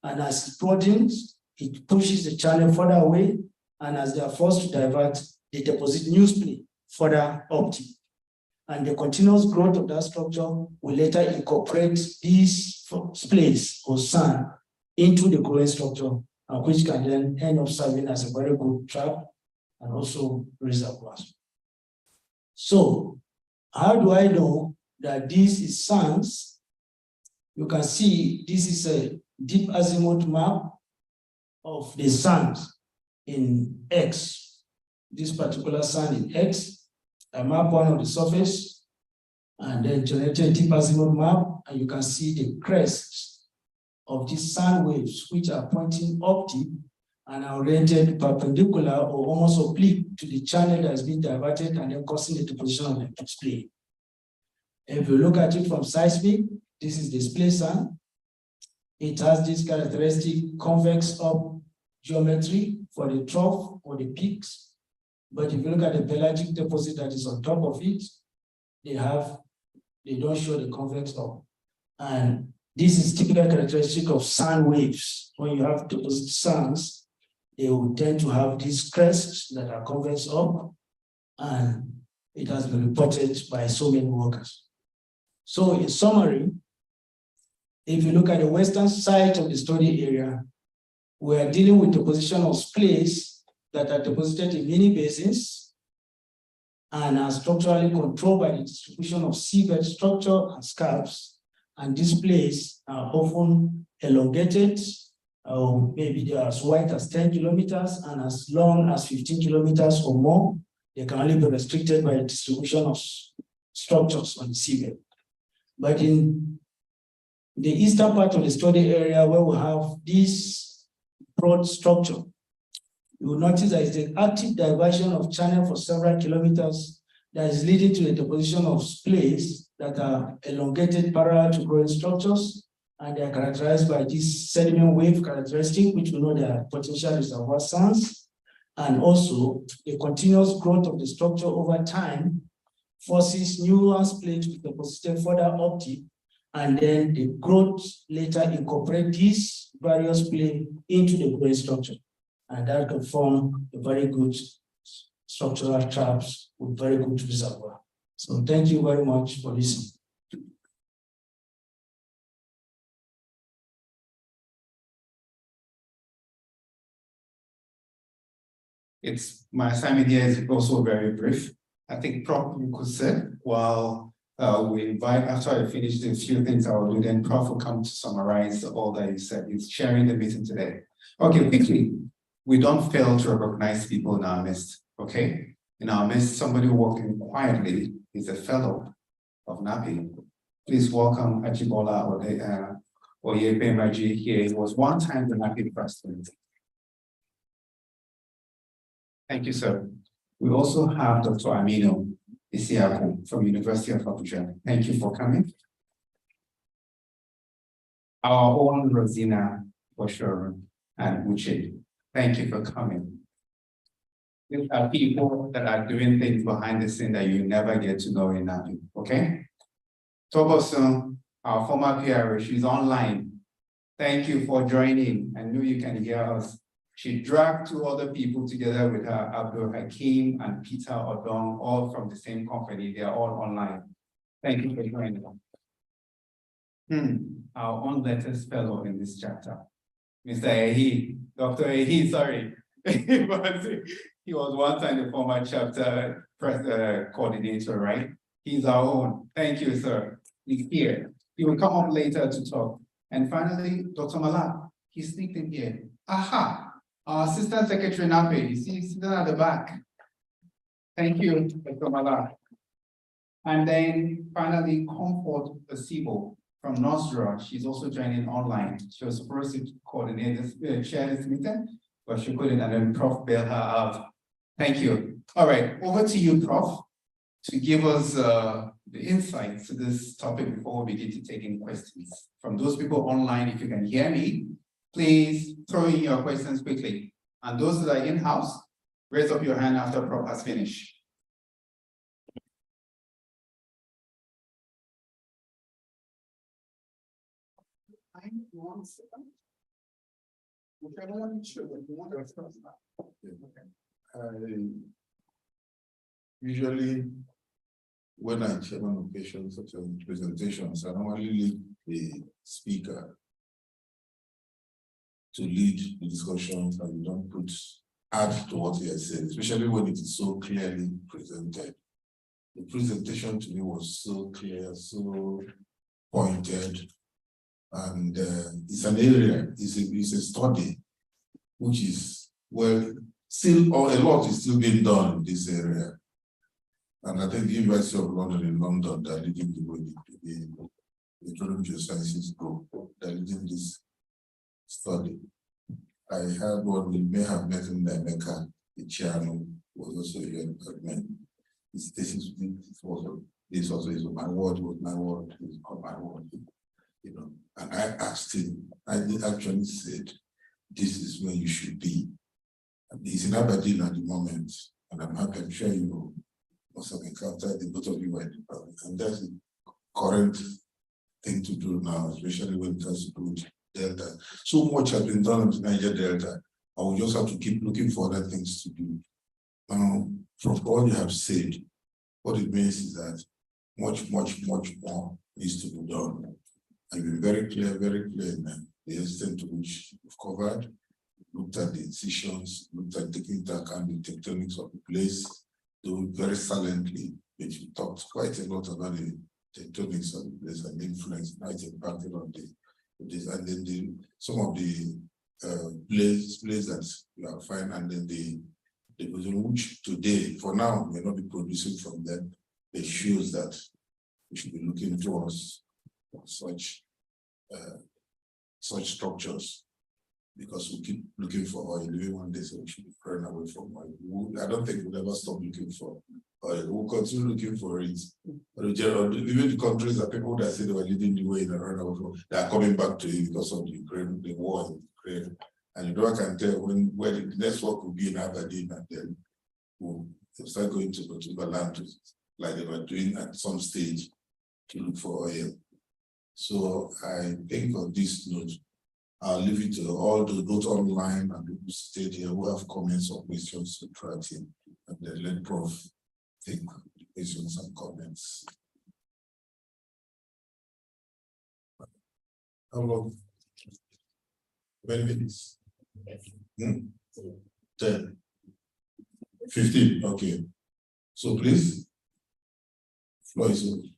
S3: And as it broadens, it pushes the channel further away, and as they are forced to divert, they deposit new splay further up. And the continuous growth of that structure will later incorporate these splays or sand into the growing structure, which can then end up serving as a very good trap and also reservoirs. So how do I know that this is sands? You can see this is a deep azimuth map of the sands in X. This particular sand in X, I map one of the surface and then generated a deep azimuth map, and you can see the crests of these sand waves, which are pointing up deep and are oriented perpendicular or almost oblique to the channel that has been diverted and then causing the deposition of the splay. If you look at it from seismic, this is the splay sand. It has this characteristic convex up geometry for the trough or the peaks. But if you look at the pelagic deposit that is on top of it, they don't show the convex up. And this is typical characteristic of sand waves. When you have deposit sands, they will tend to have these crests that are convex up, and it has been reported by so many workers. So in summary, if you look at the western side of the study area, we are dealing with the position of splays that are deposited in mini basins and are structurally controlled by the distribution of seabed structure and scarps. And these splays are often elongated, maybe they are as wide as 10 kilometers and as long as 15 kilometers or more. They can only be restricted by the distribution of structures on the seabed. But in the eastern part of the study area, where we have this broad structure, you will notice that it's the active diversion of channel for several kilometers that is leading to the deposition of splays that are elongated parallel to growing structures, and they are characterized by this sediment wave characteristic, which we know they are potential reservoir sands, and also the continuous growth of the structure over time forces newer splays to be deposited further up deep, and then the growth later incorporate these various splays into the growing structure. And that can form a very good structural traps with very good reservoir. So thank you very much for listening.
S2: My assignment here is also very brief. I think Prof, you could say, while we invite, after I finish the few things I will do, then Prof will come to summarize all that you said. He's sharing the meeting today. Okay, quickly, we don't fail to recognize people in our midst, okay? In our midst, somebody working quietly is a fellow of NAPI. Please welcome Ajibola Oyebemaji here. He was one time the NAPI president. Thank you, sir. We also have Dr. Aminu Isiaku from University of Abuja. Thank you for coming. Our own Rosina Boshoran and Uche. Thank you for coming. These are people that are doing things behind the scene that you never get to know in Navi, okay? Tobosun, our former PR, she's online. Thank you for joining. I knew you can hear us. She dragged two other people together with her, Abdul Hakim and Peter Odong, all from the same company. They are all online. Thank you for joining. Our own latest fellow in this chapter, Mr. Ehi, Dr. Ehi, sorry. He was one time the former chapter coordinator, right? He's our own. Thank you, sir. He's here. He will come up later to talk. And finally, Dr. Malak, he sneaked in here. Aha, our Assistant Secretary Nape, you see, he's sitting at the back. Thank you, Dr. Malak. And then finally, Comfort Asibo from Nostra. She's also joining online. She was supposed to coordinate this, chair this meeting, but she couldn't, and then Prof bailed her out. Thank you. All right, over to you, Prof, to give us the insights to this topic before we begin to take in questions. From those people online, if you can hear me, please throw in your questions quickly. And those that are in-house, raise up your hand after Prof has finished.
S4: Usually, when I chair on occasions such as presentations, I normally leave the speaker to lead the discussions and you don't add to what he has said, especially when it is so clearly presented. The presentation to me was so clear, so pointed, and it's an area, it's a study, which is, well, still, a lot is still being done in this area. And I think the University of London in London, they're leading the way, the Petroleum Geosciences group, they're leading this study. I heard what we may have met in America, the chairman was also here in Parliament. This also is my word, was my word, is not my word. You know, and I asked him, I actually said, this is where you should be. And he's in Aberdeen at the moment, and I'm happy, I'm sure you know, must have encountered the both of you were in the public. And that's the current thing to do now, especially when it has to do with Delta. So much has been done in the Niger Delta, and we just have to keep looking for other things to do. From what you have said, what it means is that much more needs to be done. I've been very clear in the extent to which we've covered, looked at the incisions, looked at taking into account the tectonics of the place, though very silently, but you talked quite a lot about the tectonics of the place and the influence, how it impacted on this, and then some of the plays that you are fine, and then the which today, for now, may not be producing from them, it shows that we should be looking towards such structures, because we keep looking for oil. Even one day, so we should be running away from oil. I don't think we'll ever stop looking for oil. We'll continue looking for it. But even the countries that people that say they were leading the way in run away from, they are coming back to it because of the war in Ukraine. And you know, I can tell where the next work will be in Aberdeen, and then we'll start going to the land like they were doing at some stage to look for oil. So I think on this note, I'll leave it to all the those online and people stayed here who have comments or questions to try to, and then let Prof think the questions and comments. How long? 20 minutes? 10. 15, okay. So please, floor is open.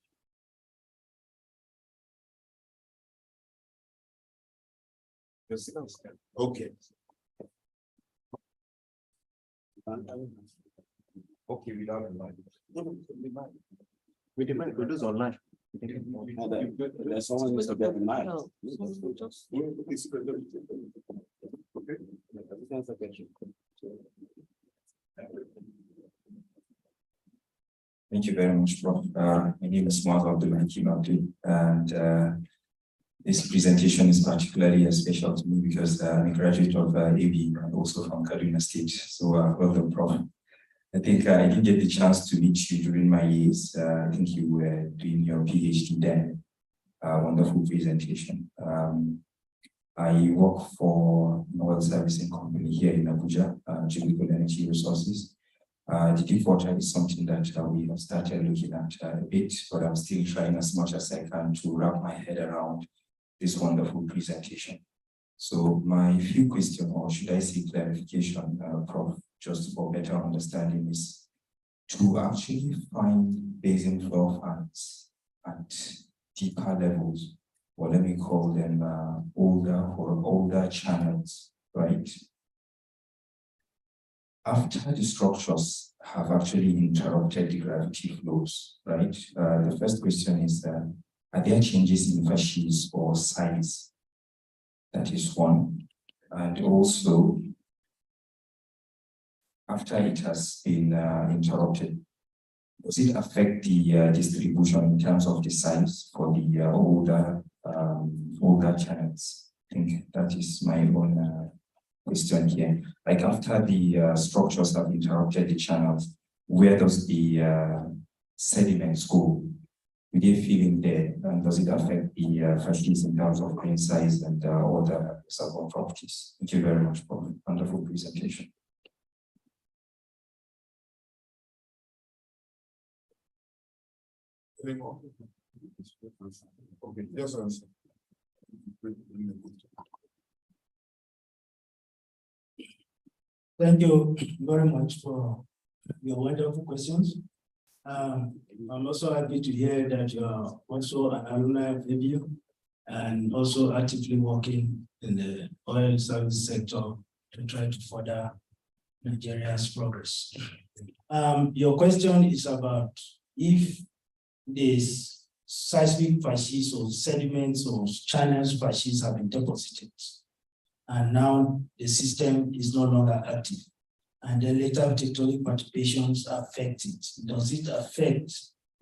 S4: Okay.
S5: Okay, without online. We demand it is online. There's someone who's to get the mic.
S6: Thank you very much, Prof. My name is Mark Abdul, and this presentation is particularly special to me because I'm a graduate of AB and also from Kaduna State. So welcome, Prof. I think I didn't get the chance to meet you during my years. I think you were doing your PhD then. Wonderful presentation. I work for an oil servicing company here in Abuja, Geological Energy Resources. The deepwater is something that we have started looking at a bit, but I'm still trying as much as I can to wrap my head around this wonderful presentation. So my few questions, or should I say clarification, Prof, just for better understanding, is to actually find basin floor fans at deeper levels, or let me call them older channels, right? After the structures have actually interrupted the gravity flows, right? The first question is, are there changes in facies or size? That is one. And also, after it has been interrupted, does it affect the distribution in terms of the size for the older channels? I think that is my own question here. Like after the structures have interrupted the channels, where does the sediments go? Do they fill in there? And does it affect the facies in terms of grain size and other reservoir properties? Thank you very much for a wonderful presentation.
S4: Okay, yes, answer.
S3: Thank you very much for your wonderful questions. I'm also happy to hear that you are also an alumni of ABU and also actively working in the oil service sector to try to further Nigeria's progress. Your question is about if this seismic facies or sediments or channels facies have been deposited, and now the system is no longer active, and then later tectonic perturbations affect it. Does it affect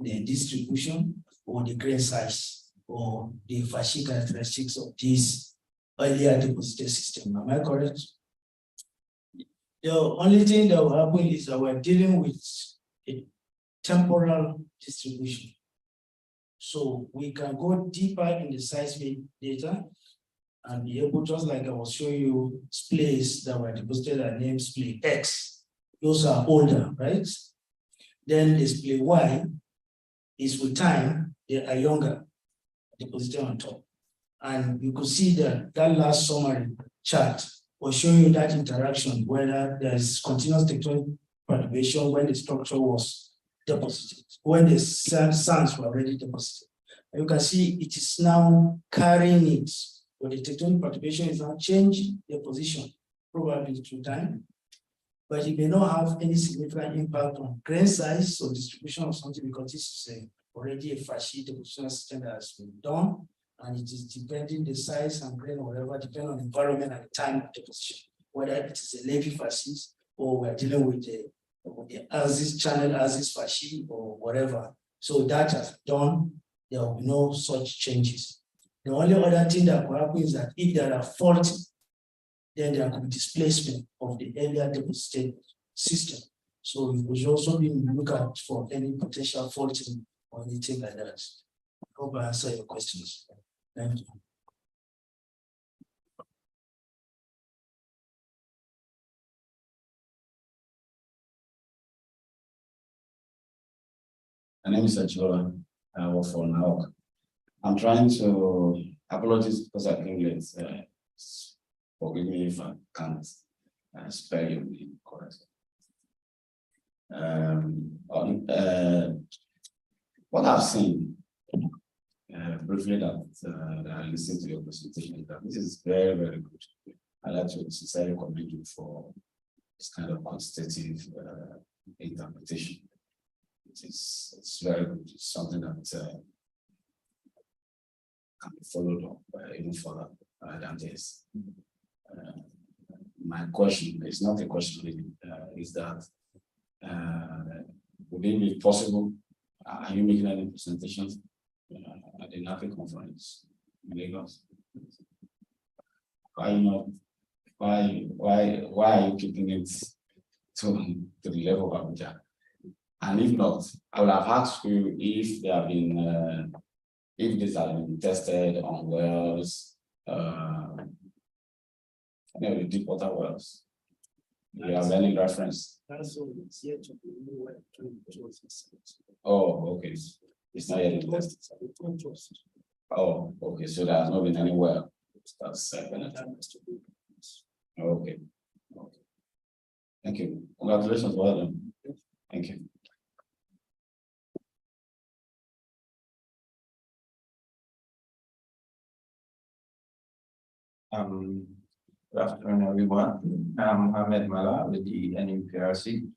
S3: the distribution or the grain size or the facies characteristics of this earlier deposited system? Am I correct? The only thing that will happen is that we're dealing with a temporal distribution. So we can go deeper in the seismic data and be able, just like I was showing you, splays that were deposited at name splay X. Those are older, right? Then the splay Y is with time, they are younger, deposited on top. And you could see that last summary chart was showing you that interaction, whether there's continuous tectonic perturbation when the structure was deposited, when the sands were already deposited. And you can see it is now carrying it, but the tectonic perturbation is now changing their position, probably through time, but it may not have any significant impact on grain size or distribution of something, because this is already a facies deposition system that has been done, and it is depending the size and grain or whatever, depending on the environment and the time of deposition, whether it is a levy facies or we're dealing with the axis channel, axis facies or whatever. So that has done, there will be no such changes. The only other thing that could happen is that if there are faulting, then there could be displacement of the earlier deposited system. So we should also be looking at for any potential faulting or anything like that. I hope I answer your questions. Thank you.
S5: My name is Achola. I work for NAOC. I'm trying to apologize because I think it's forgive me if I can't spell your name correctly. What I've seen briefly that I listened to your presentation, that this is very, very good. I'd like to sincerely commend you for this kind of quantitative interpretation. It's very good. It's something that can be followed up even further than this. My question is not a question, is that would it be possible? Are you making any presentations at the NAFI conference in Lagos? Why not? Why are you keeping it to the level of Abuja? And if not, I would have asked you if there have been, if this has been tested on wells, the deep water wells. Do you have any reference? Oh, okay. It's not yet tested. Oh, okay. So there has not been any well. That's okay. Okay. Thank you. Congratulations. Well done. Thank you.
S7: Good afternoon, everyone. I'm Ahmed Mala with the NUPRC.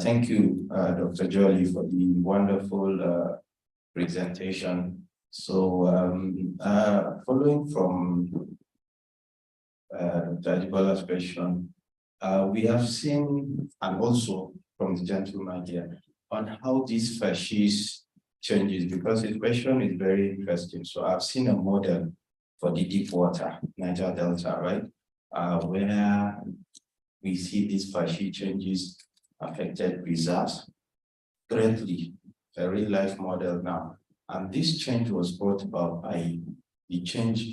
S7: Thank you, Dr. Jolie, for the wonderful presentation. So, following from Dr. Adibola's question, we have seen, and also from the gentleman here, on how these facies changes, because his question is very interesting. So I've seen a model for the deep water, Niger Delta, right? Where we see these facies changes affected reserves greatly, a real life model now. And this change was brought about by the change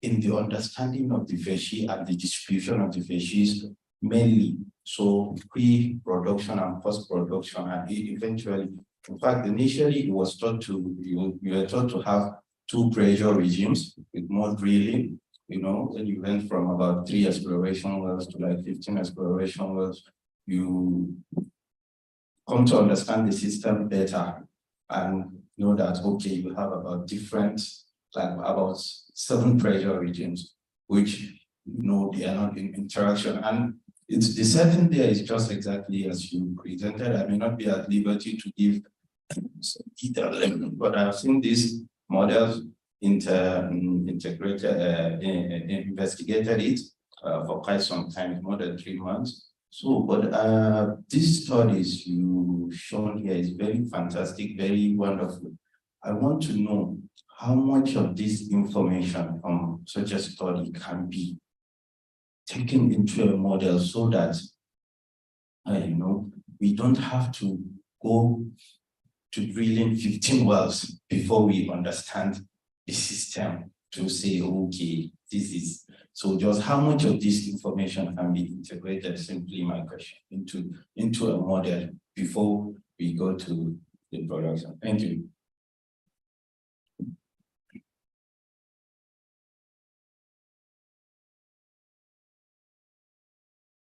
S7: in the understanding of the facies and the distribution of the facies mainly. So pre-production and post-production, and eventually, in fact, initially it was thought to, you were taught to have 2 pressure regimes with more drilling. You know, when you went from about 3 exploration wells to like 15 exploration wells, you come to understand the system better and know that, okay, you have about different, like about 7 pressure regimes, which, you know, they are not in interaction. And it's the setting there is just exactly as you presented. I may not be at liberty to give some detail, but I've seen these models integrated, investigated it for quite some time, more than 3 months. So, but these studies you shown here is very fantastic, very wonderful. I want to know how much of this information from such a study can be taken into a model so that, you know, we don't have to go to drilling 15 wells before we understand the system to say, okay, this is, so just how much of this information can be integrated, simply my question, into a model before we go to the production. Thank you.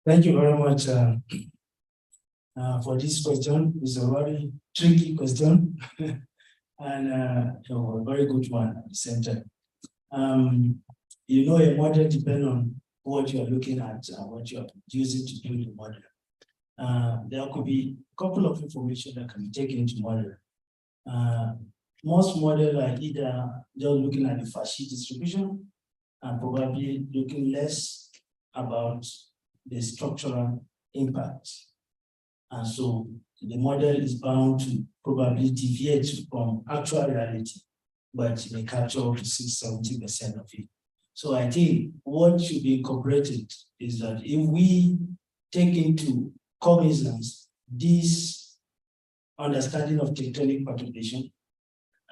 S3: Thank you very much for this question. It's a very tricky question and a very good one at the same time. You know, a model depends on what you are looking at and what you are using to build the model. There could be a couple of information that can be taken into model. Most models are either just looking at the facies distribution and probably looking less about the structural impact. And so the model is bound to probably deviate from actual reality, but it may capture up to 60–70% of it. So I think what should be incorporated is that if we take into cognizance this understanding of tectonic perturbation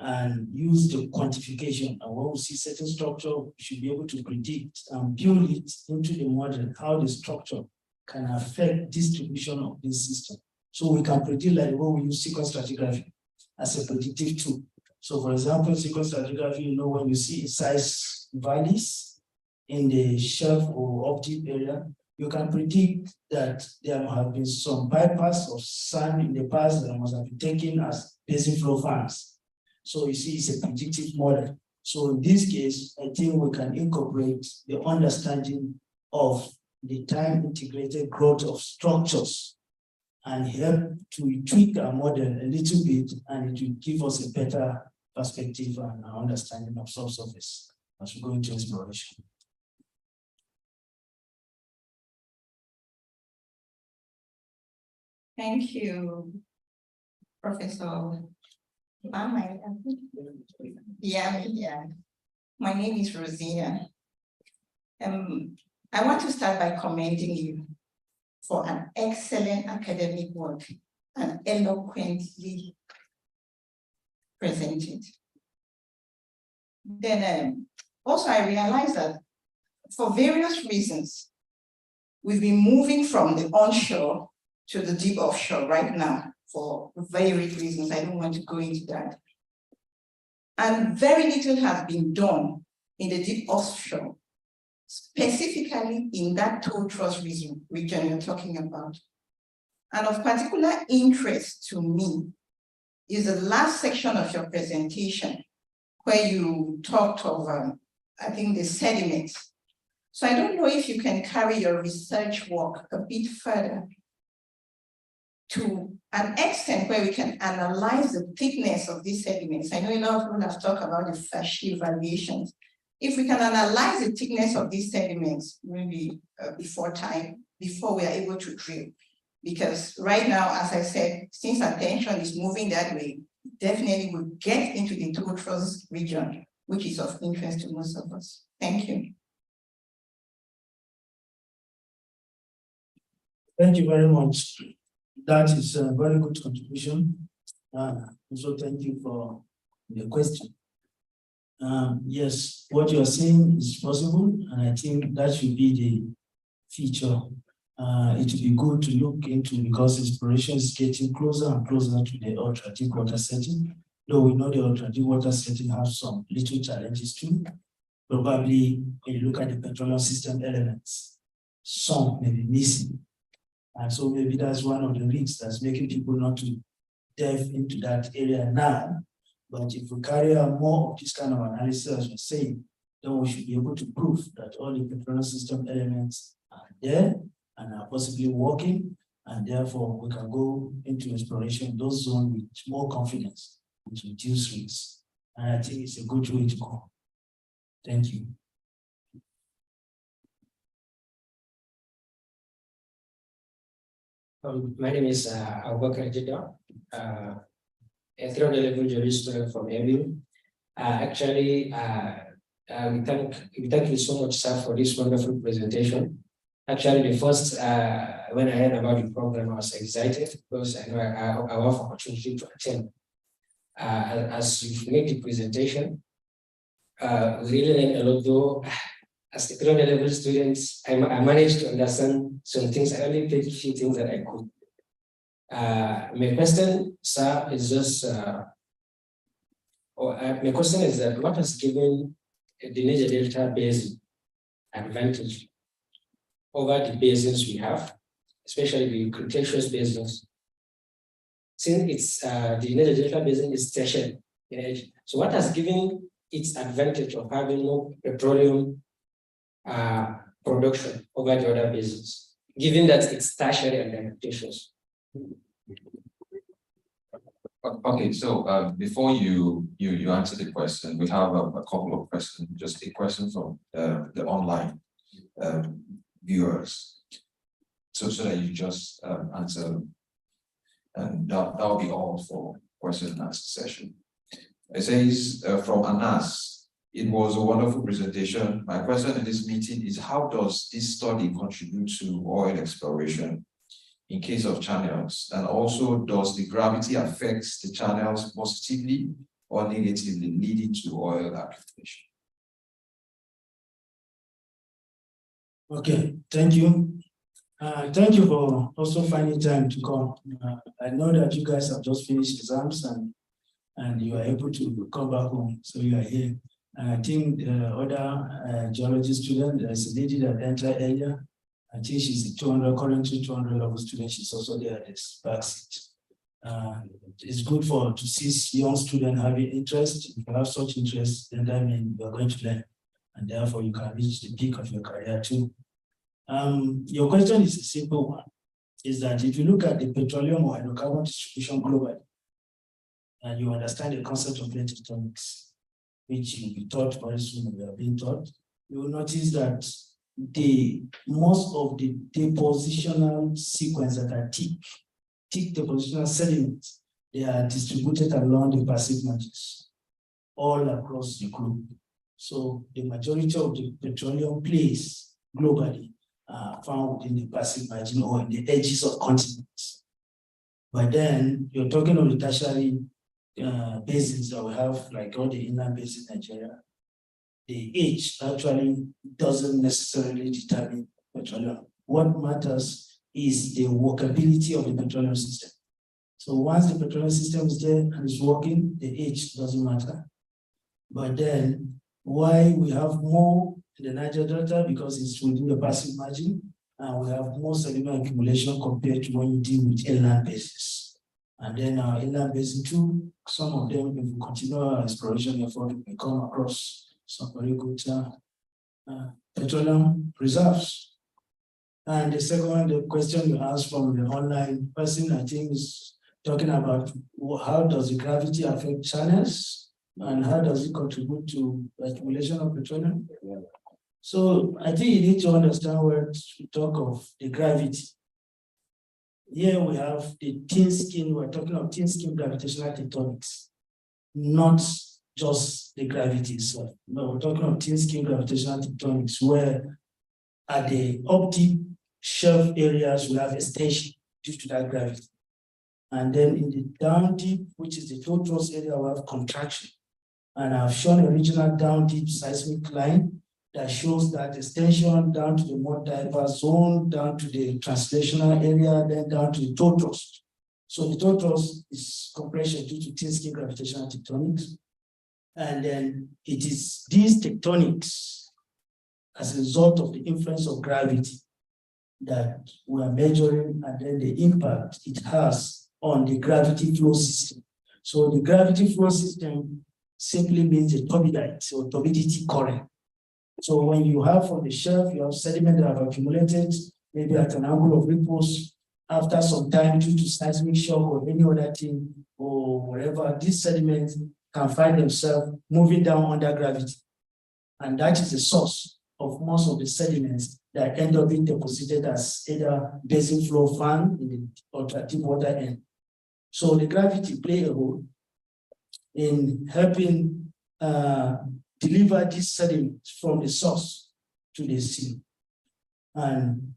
S3: and use the quantification, and when we see certain structure, we should be able to predict and build it into the model, how the structure can affect distribution of this system. So we can predict, like when we use sequence stratigraphy as a predictive tool. So for example, sequence stratigraphy, you know, when you see size valleys in the shelf or up-dip area, you can predict that there have been some bypass of sand in the past that must have been taken as basin flow fans. So you see, it's a predictive model. So in this case, I think we can incorporate the understanding of the time integrated growth of structures and help to tweak our model a little bit, and it will give us a better perspective and understanding of subsurface as we go into exploration.
S8: Thank you, Professor Byami. Yeah. My name is Rosina. I want to start by commending you for an excellent academic work and eloquently presented. Then also I realized that for various reasons, we've been moving from the onshore to the deep offshore right now for various reasons. I don't want to go into that. And very little has been done in the deep offshore, specifically in that toe truss region you're talking about. And of particular interest to me is the last section of your presentation, where you talked of, I think, the sediments. So I don't know if you can carry your research work a bit further to an extent where we can analyze the thickness of these sediments. I know a lot of people have talked about the facies variations. If we can analyze the thickness of these sediments, maybe before we are able to drill. Because right now, as I said, since attention is moving that way, definitely we'll get into the toe truss region, which is of interest to most of us. Thank you.
S3: Thank you very much. That is a very good contribution. Also, thank you for the question. Yes, what you are saying is possible, and I think that should be the feature. It would be good to look into, because exploration is getting closer and closer to the ultra deep water setting. Though we know the ultra deep water setting has some little challenges too. Probably when you look at the petroleum system elements, some may be missing. And so maybe that's one of the risks that's making people not to delve into that area now. But if we carry out more of this kind of analysis, as we're saying, then we should be able to prove that all the petroleum system elements are there and are possibly working, and therefore we can go into exploration in those zones with more confidence, with reduced risks. And I think it's a good way to go. Thank you.
S9: My name is Abuja, a 300-level geology student from Abuja. Actually, we thank you so much, sir, for this wonderful presentation. Actually, the first, when I heard about the program, I was excited because I know I have opportunity to attend. As you make the presentation, we really learned a lot, though. As a 300-level students, I managed to understand some things. I only picked a few things that I could. My question, sir, is just, my question is that what has given the Niger Delta basin advantage over the basins we have, especially the Cretaceous basins, since it's the Niger Delta basin is tertiary in age. So what has given its advantage of having more petroleum production over the other basins, given that it's tertiary and then Cretaceous?
S10: Okay, so before you answer the question, we have a couple of questions, just a question from the online viewers, so that you just answer them. And that'll be all for question and answer session. It says from Anas, it was a wonderful presentation. My question in this meeting is, how does this study contribute to oil exploration in case of channels? And also, does the gravity affect the channels positively or negatively, leading to oil application?
S3: Okay, thank you. Thank you for also finding time to come. I know that you guys have just finished exams and you are able to come back home, so you are here. And I think the other geology student, there's a lady that entered earlier. I think she's a 200, currently 200 level student. She's also there at this back seat. It's good to see young students having interest. If you have such interest, then that means you're going to learn. And therefore you can reach the peak of your career too. Your question is a simple one, is that if you look at the petroleum or hydrocarbon distribution globally, and you understand the concept of plate tectonics, which you'll be taught very soon, we are being taught, you will notice that most of the depositional sequence that are thick depositional sediments, they are distributed along the Pacific margins, all across the globe. So the majority of the petroleum plays globally found within the passive margin or in the edges of continents. But then you're talking of the tertiary basins that we have, like all the inland basins in Nigeria. The age actually doesn't necessarily determine petroleum. What matters is the workability of the petroleum system. So once the petroleum system is there and is working, the age doesn't matter. But then why we have more in the Niger Delta, because it's within the passive margin, and we have more sediment accumulation compared to when you deal with inland basins. And then our inland basin too, some of them, if we continue our exploration effort, we may come across some very good petroleum reserves. And the second one, the question you asked from the online person, I think is talking about how does the gravity affect channels and how does it contribute to the accumulation of petroleum? So I think you need to understand where to talk of the gravity. Here we have the thin skin, we're talking of thin skin gravitational tectonics, not just the gravity itself. No, we're talking of thin skin gravitational tectonics, where at the up deep shelf areas we have extension due to that gravity. And then in the down deep, which is the toe thrust area, we have contraction. And I've shown a regional down deep seismic line that shows that extension down to the more diverse zone, down to the translational area, then down to the toe thrust. So the toe thrust is compression due to thin skin gravitational tectonics. And then it is these tectonics as a result of the influence of gravity that we are measuring, and then the impact it has on the gravity flow system. So the gravity flow system simply means a turbidite or turbidity current. So when you have on the shelf, you have sediment that have accumulated, maybe at an angle of repose, after some time due to seismic shock or any other thing or whatever, these sediments can find themselves moving down under gravity. And that is the source of most of the sediments that end up being deposited as either basin flow fan in the ultra deep water end. So the gravity play a role in helping deliver these sediments from the source to the sea. And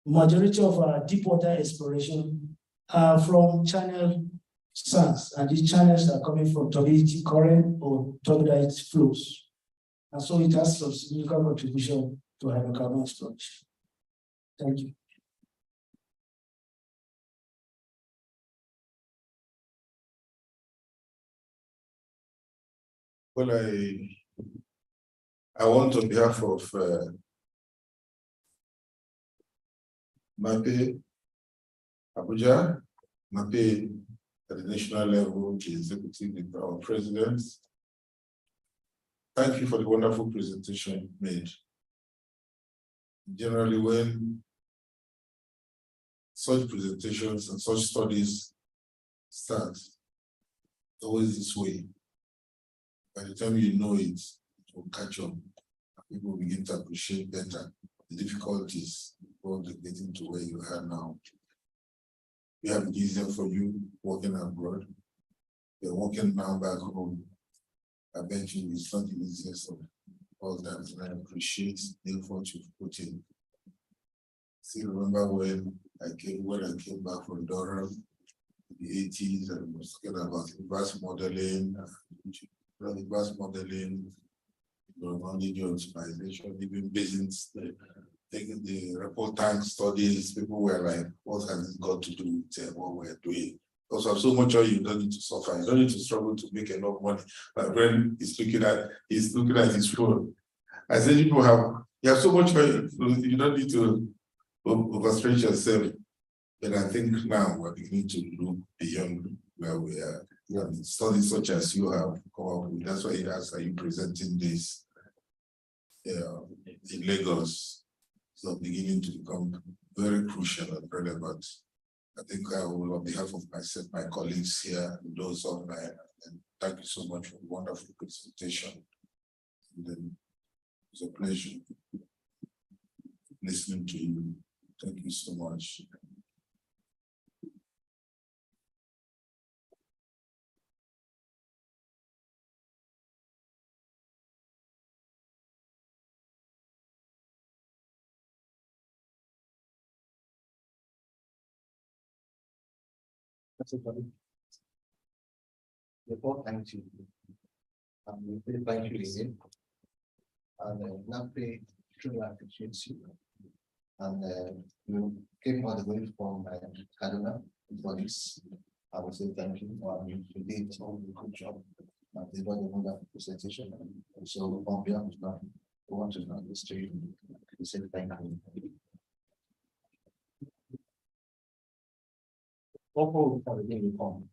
S3: majority of our deep water exploration are from channel sands, and these channels are coming from turbidity current or turbidite flows. And so it has some significant contribution to hydrocarbon exploration. Thank you.
S4: Well, I want on behalf of MAPE, Abuja, MAPE at the national level, the executive, our president. Thank you for the wonderful presentation made. Generally, when such presentations and such studies start, always this way. By the time you know it, it will catch up. People begin to appreciate better the difficulties before getting to where you are now. We have it easier for you working abroad. You're working now back home. I bet you it's not the easiest of all that, and I appreciate the effort you've put in. Still remember when I came back from Durham in the 80s, and I was talking about inverse modeling, optimization, even basins, taking the report tank studies. People were like, what has this got to do with what we're doing? Because of so much oil, you don't need to suffer, you don't need to struggle to make enough money. My friend is looking at his phone. I said, you have so much oil, you don't need to overstretch yourself. But I think now we're beginning to look beyond where we are. Studies such as you have come up with. That's why he asked, are you presenting this in Lagos? So beginning to become very crucial and relevant. I think I will, on behalf of myself, my colleagues here, and those online, and thank you so much for the wonderful presentation. And then it's a pleasure listening to you. Thank you so much.
S7: That's it, buddy. Report, thank you. We really thank you again. And Nape truly appreciates you. And you came all the way from Kaduna for this. I will say thank you. You did all the good job. They got a wonderful presentation. So on behalf of Nape, we want to know this to you. We say thank you.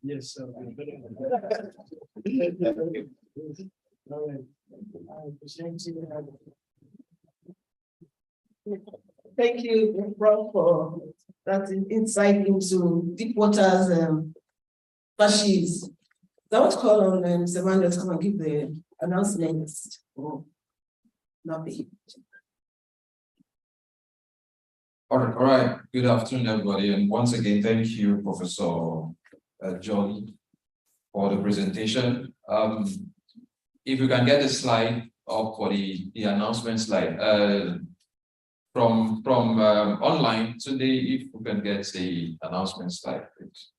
S3: Yes, sir.
S1: Thank you, Rob, for that insight into deep waters facies. I want to call on Mr. Manuel to come and give the announcements. Nape.
S10: All right. Good afternoon, everybody. And once again, thank you, Professor Geology, for the presentation. If you can get the slide up for the announcement slide from online today, if we can get the announcement slide, please.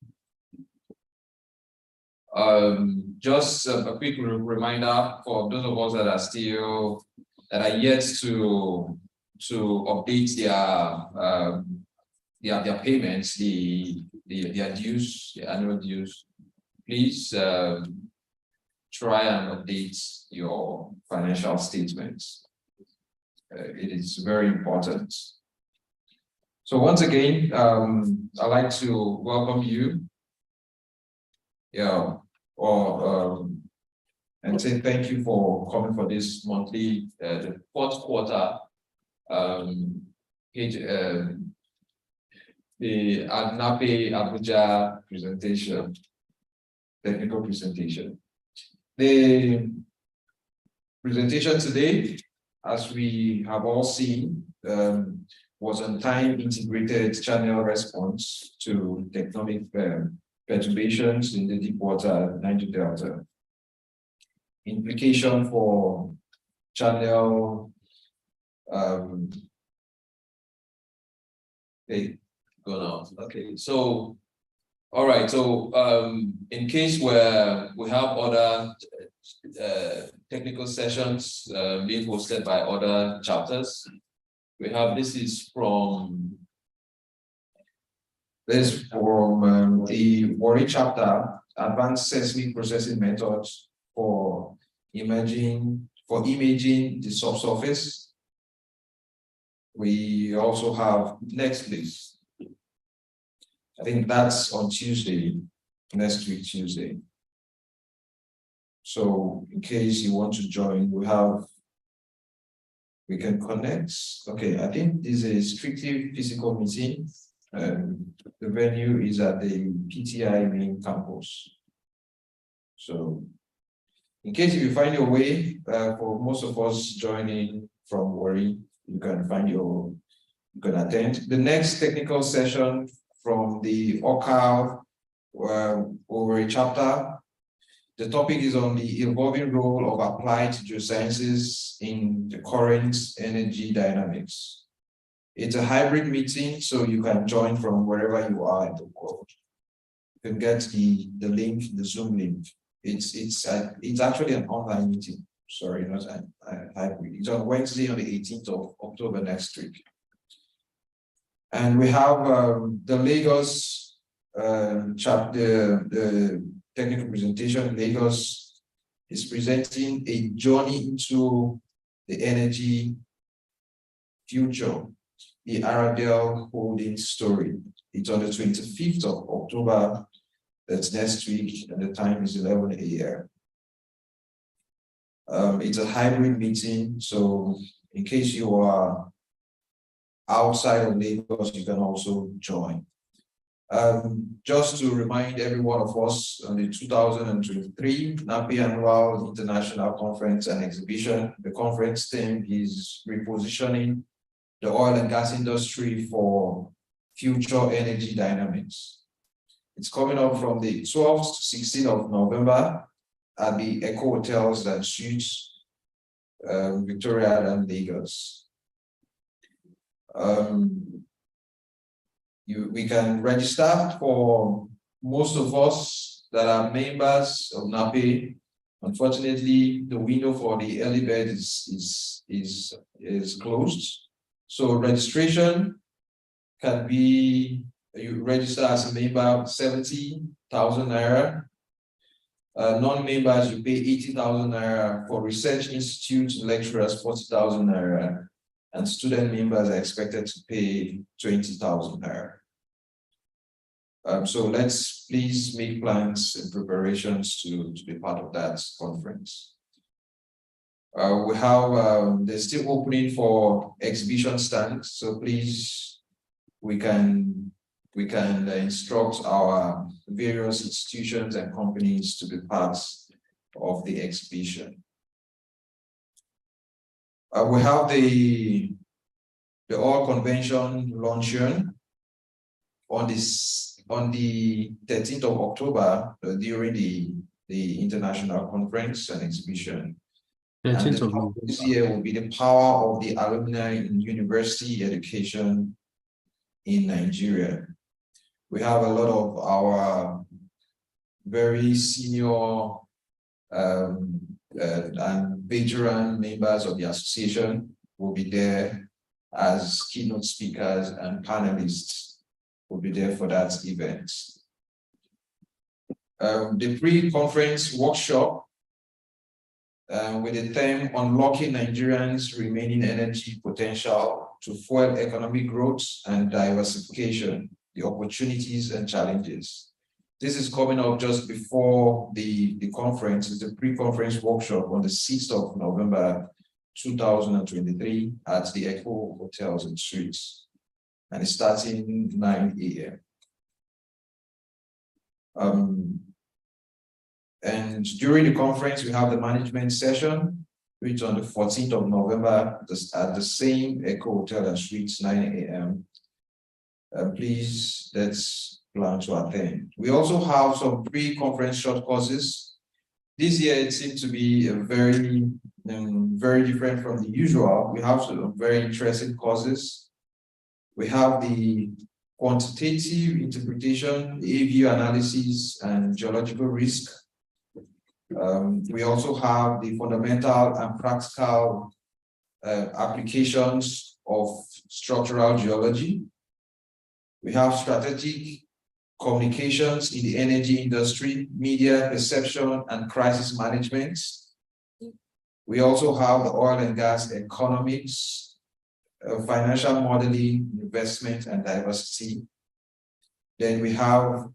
S10: Just a quick reminder for those of us that are yet to update their payments, their dues, the annual dues. Please try and update your financial statements. It is very important. So once again, I'd like to welcome you. And say thank you for coming for this monthly, the fourth quarter the Nape Abuja presentation, technical presentation. The presentation today, as we have all seen, was on time integrated channel response to tectonic perturbations in the deepwater Niger Delta. Implication for channel okay, so all right, so in case where we have other technical sessions being hosted by other chapters, we have this is from the Warri chapter, advanced seismic processing methods for imaging the subsurface. We also have next, please. I think that's on Tuesday, next week, Tuesday. So in case you want to join, we can connect. Okay, I think this is a strictly physical meeting. The venue is at the PTI main campus. So in case if you find your way, for most of us joining from Warri, you can attend. The next technical session from the OCAL Warri chapter, the topic is on the evolving role of applied geosciences in the current energy dynamics. It's a hybrid meeting, so you can join from wherever you are in the world. You can get the link, the Zoom link. It's actually an online meeting. Sorry, not a hybrid. It's on Wednesday, on the 18th of October next week. And we have the Lagos chapter, the technical presentation. Lagos is presenting a journey into the energy future, the Aradel holding story. It's on the 25th of October. That's next week, and the time is 11 a.m. It's a hybrid meeting, so in case you are outside of Lagos, you can also join. Just to remind every one of us, on the 2023 NAPE Annual International Conference and Exhibition, the conference theme is repositioning the oil and gas industry for future energy dynamics. It's coming up from the 12th to 16th of November at the Eco Hotels and Suites, Victoria and Lagos. We can register for most of us that are members of NAPE, unfortunately, the window for the early bird is closed. So registration can be, you register as a member 70,000 naira. Non-members, you pay 80,000 naira. For research institutes, lecturers, 40,000 naira. And student members are expected to pay 20,000 naira. So let's please make plans and preparations to be part of that conference. We have, there's still opening for exhibition stands, so please, we can instruct our various institutions and companies to be part of the exhibition. We have the All Convention luncheon on the 13th of October during the international conference and exhibition. 13th of November. This year will be the power of the alumni in university education in Nigeria. We have a lot of our very senior and veteran members of the association will be there as keynote speakers, and panelists will be there for that event. The pre-conference workshop with the theme Unlocking Nigerians' Remaining Energy Potential to Fuel Economic Growth and Diversification, the Opportunities and Challenges. This is coming up just before the conference. It's a pre-conference workshop on the 6th of November 2023 at the Echo Hotels and Suites. And it's starting 9 a.m. And during the conference, we have the management session, which on the 14th of November at the same Echo Hotel and Suites, 9 a.m. Please, let's plan to attend. We also have some pre-conference short courses. This year, it seems to be a very different from the usual. We have some very interesting courses. We have the quantitative interpretation, AVU analysis, and geological risk. We also have the fundamental and practical applications of structural geology. We have strategic communications in the energy industry, media perception, and crisis management. We also have the oil and gas economics, financial modeling, investment, and diversity. Then we have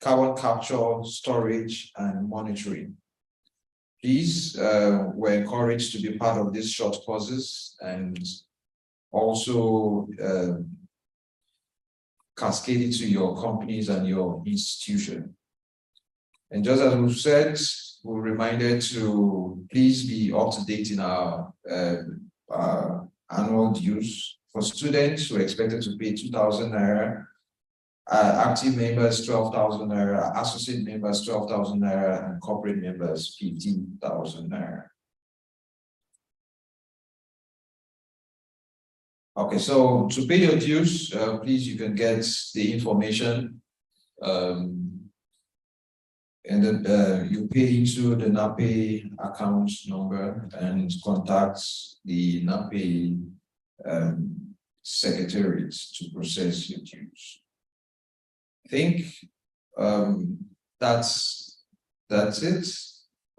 S10: carbon capture, storage, and monitoring. Please, we're encouraged to be part of these short courses and also cascade it to your companies and your institution. And just as we've said, we're reminded to please be up to date in our annual dues. For students, we're expected to pay 2,000 naira. Active members 12,000 naira, associate members 12,000 naira, and corporate members 15,000 naira. Okay, so to pay your dues, please, you can get the information, and then you pay into the NAPE account number and contact the NAPE secretariat to process your dues. I think that's it.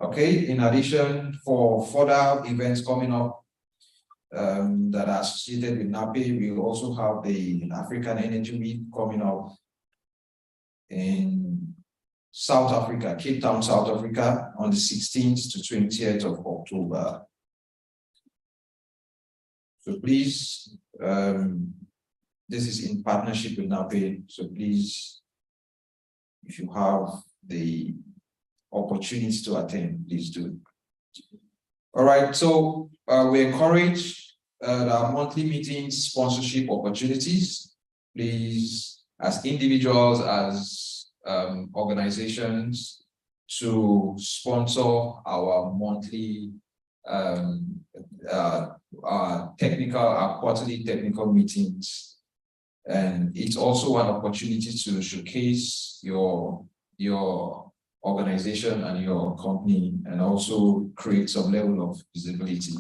S10: Okay, in addition, for further events coming up that are associated with NAPE, we also have the African Energy Week coming up in South Africa, Cape Town, South Africa, on the 16th to 20th of October. So please, this is in partnership with NAPE, so please, if you have the opportunity to attend, please do. All right, so we encourage our monthly meetings, sponsorship opportunities. Please, as individuals, as organizations, to sponsor our monthly our quarterly technical meetings. And it's also an opportunity to showcase your your organization and your company, and also create some level of visibility.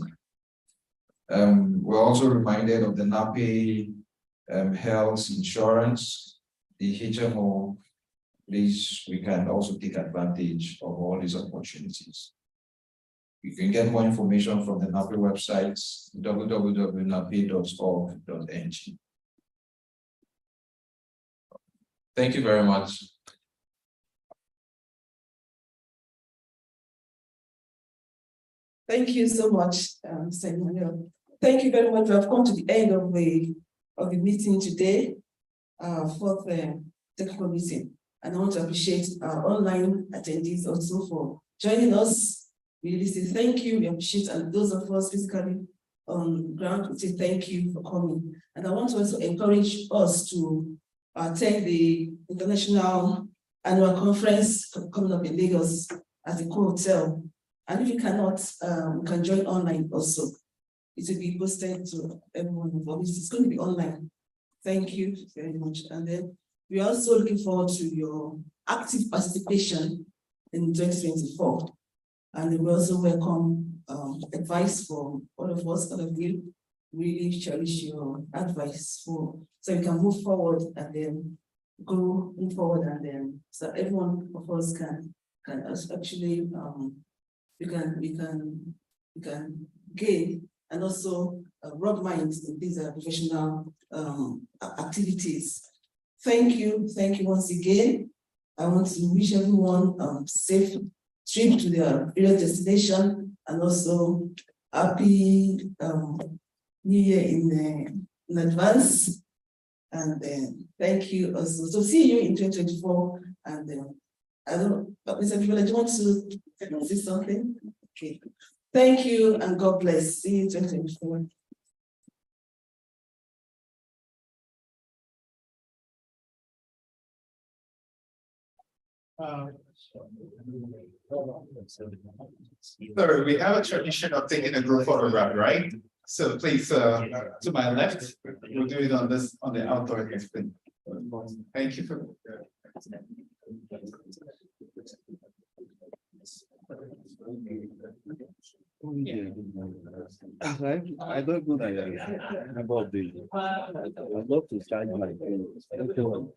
S10: We're also reminded of the NAPE health insurance, the HMO. Please, we can also take advantage of all these opportunities. You can get more information from the NAPE website, www.nape.org.ng. Thank you very much.
S1: Thank you so much, Mr. Emmanuel. Thank you very much. We have come to the end of the meeting today, fourth technical meeting. And I want to appreciate our online attendees also for joining us. We really say thank you. We appreciate, and those of us physically on ground, we say thank you for coming. And I want to also encourage us to attend the International Annual Conference coming up in Lagos at the Core Hotel. And if you cannot, you can join online also. It will be posted to everyone involved. It's going to be online. Thank you very much. And then we're also looking forward to your active participation in 2024. And we also welcome advice from all of us, all of you. Really cherish your advice so we can move forward and then move forward, and then so everyone of us can actually we can gain and also rub minds in these professional activities. Thank you once again. I want to wish everyone safe trip to their various destination, and also happy New Year in advance. And thank you also. So see you in 2024. And I don't know, Mr. Privilege, do you want to say something? Okay. Thank you and God bless. See you in 2024.
S2: So we have a tradition of taking a group photograph, right? So please, to my left, we'll do it on the outdoor thing. Thank you for.
S11: I don't know about the. I'd love to charge my phone.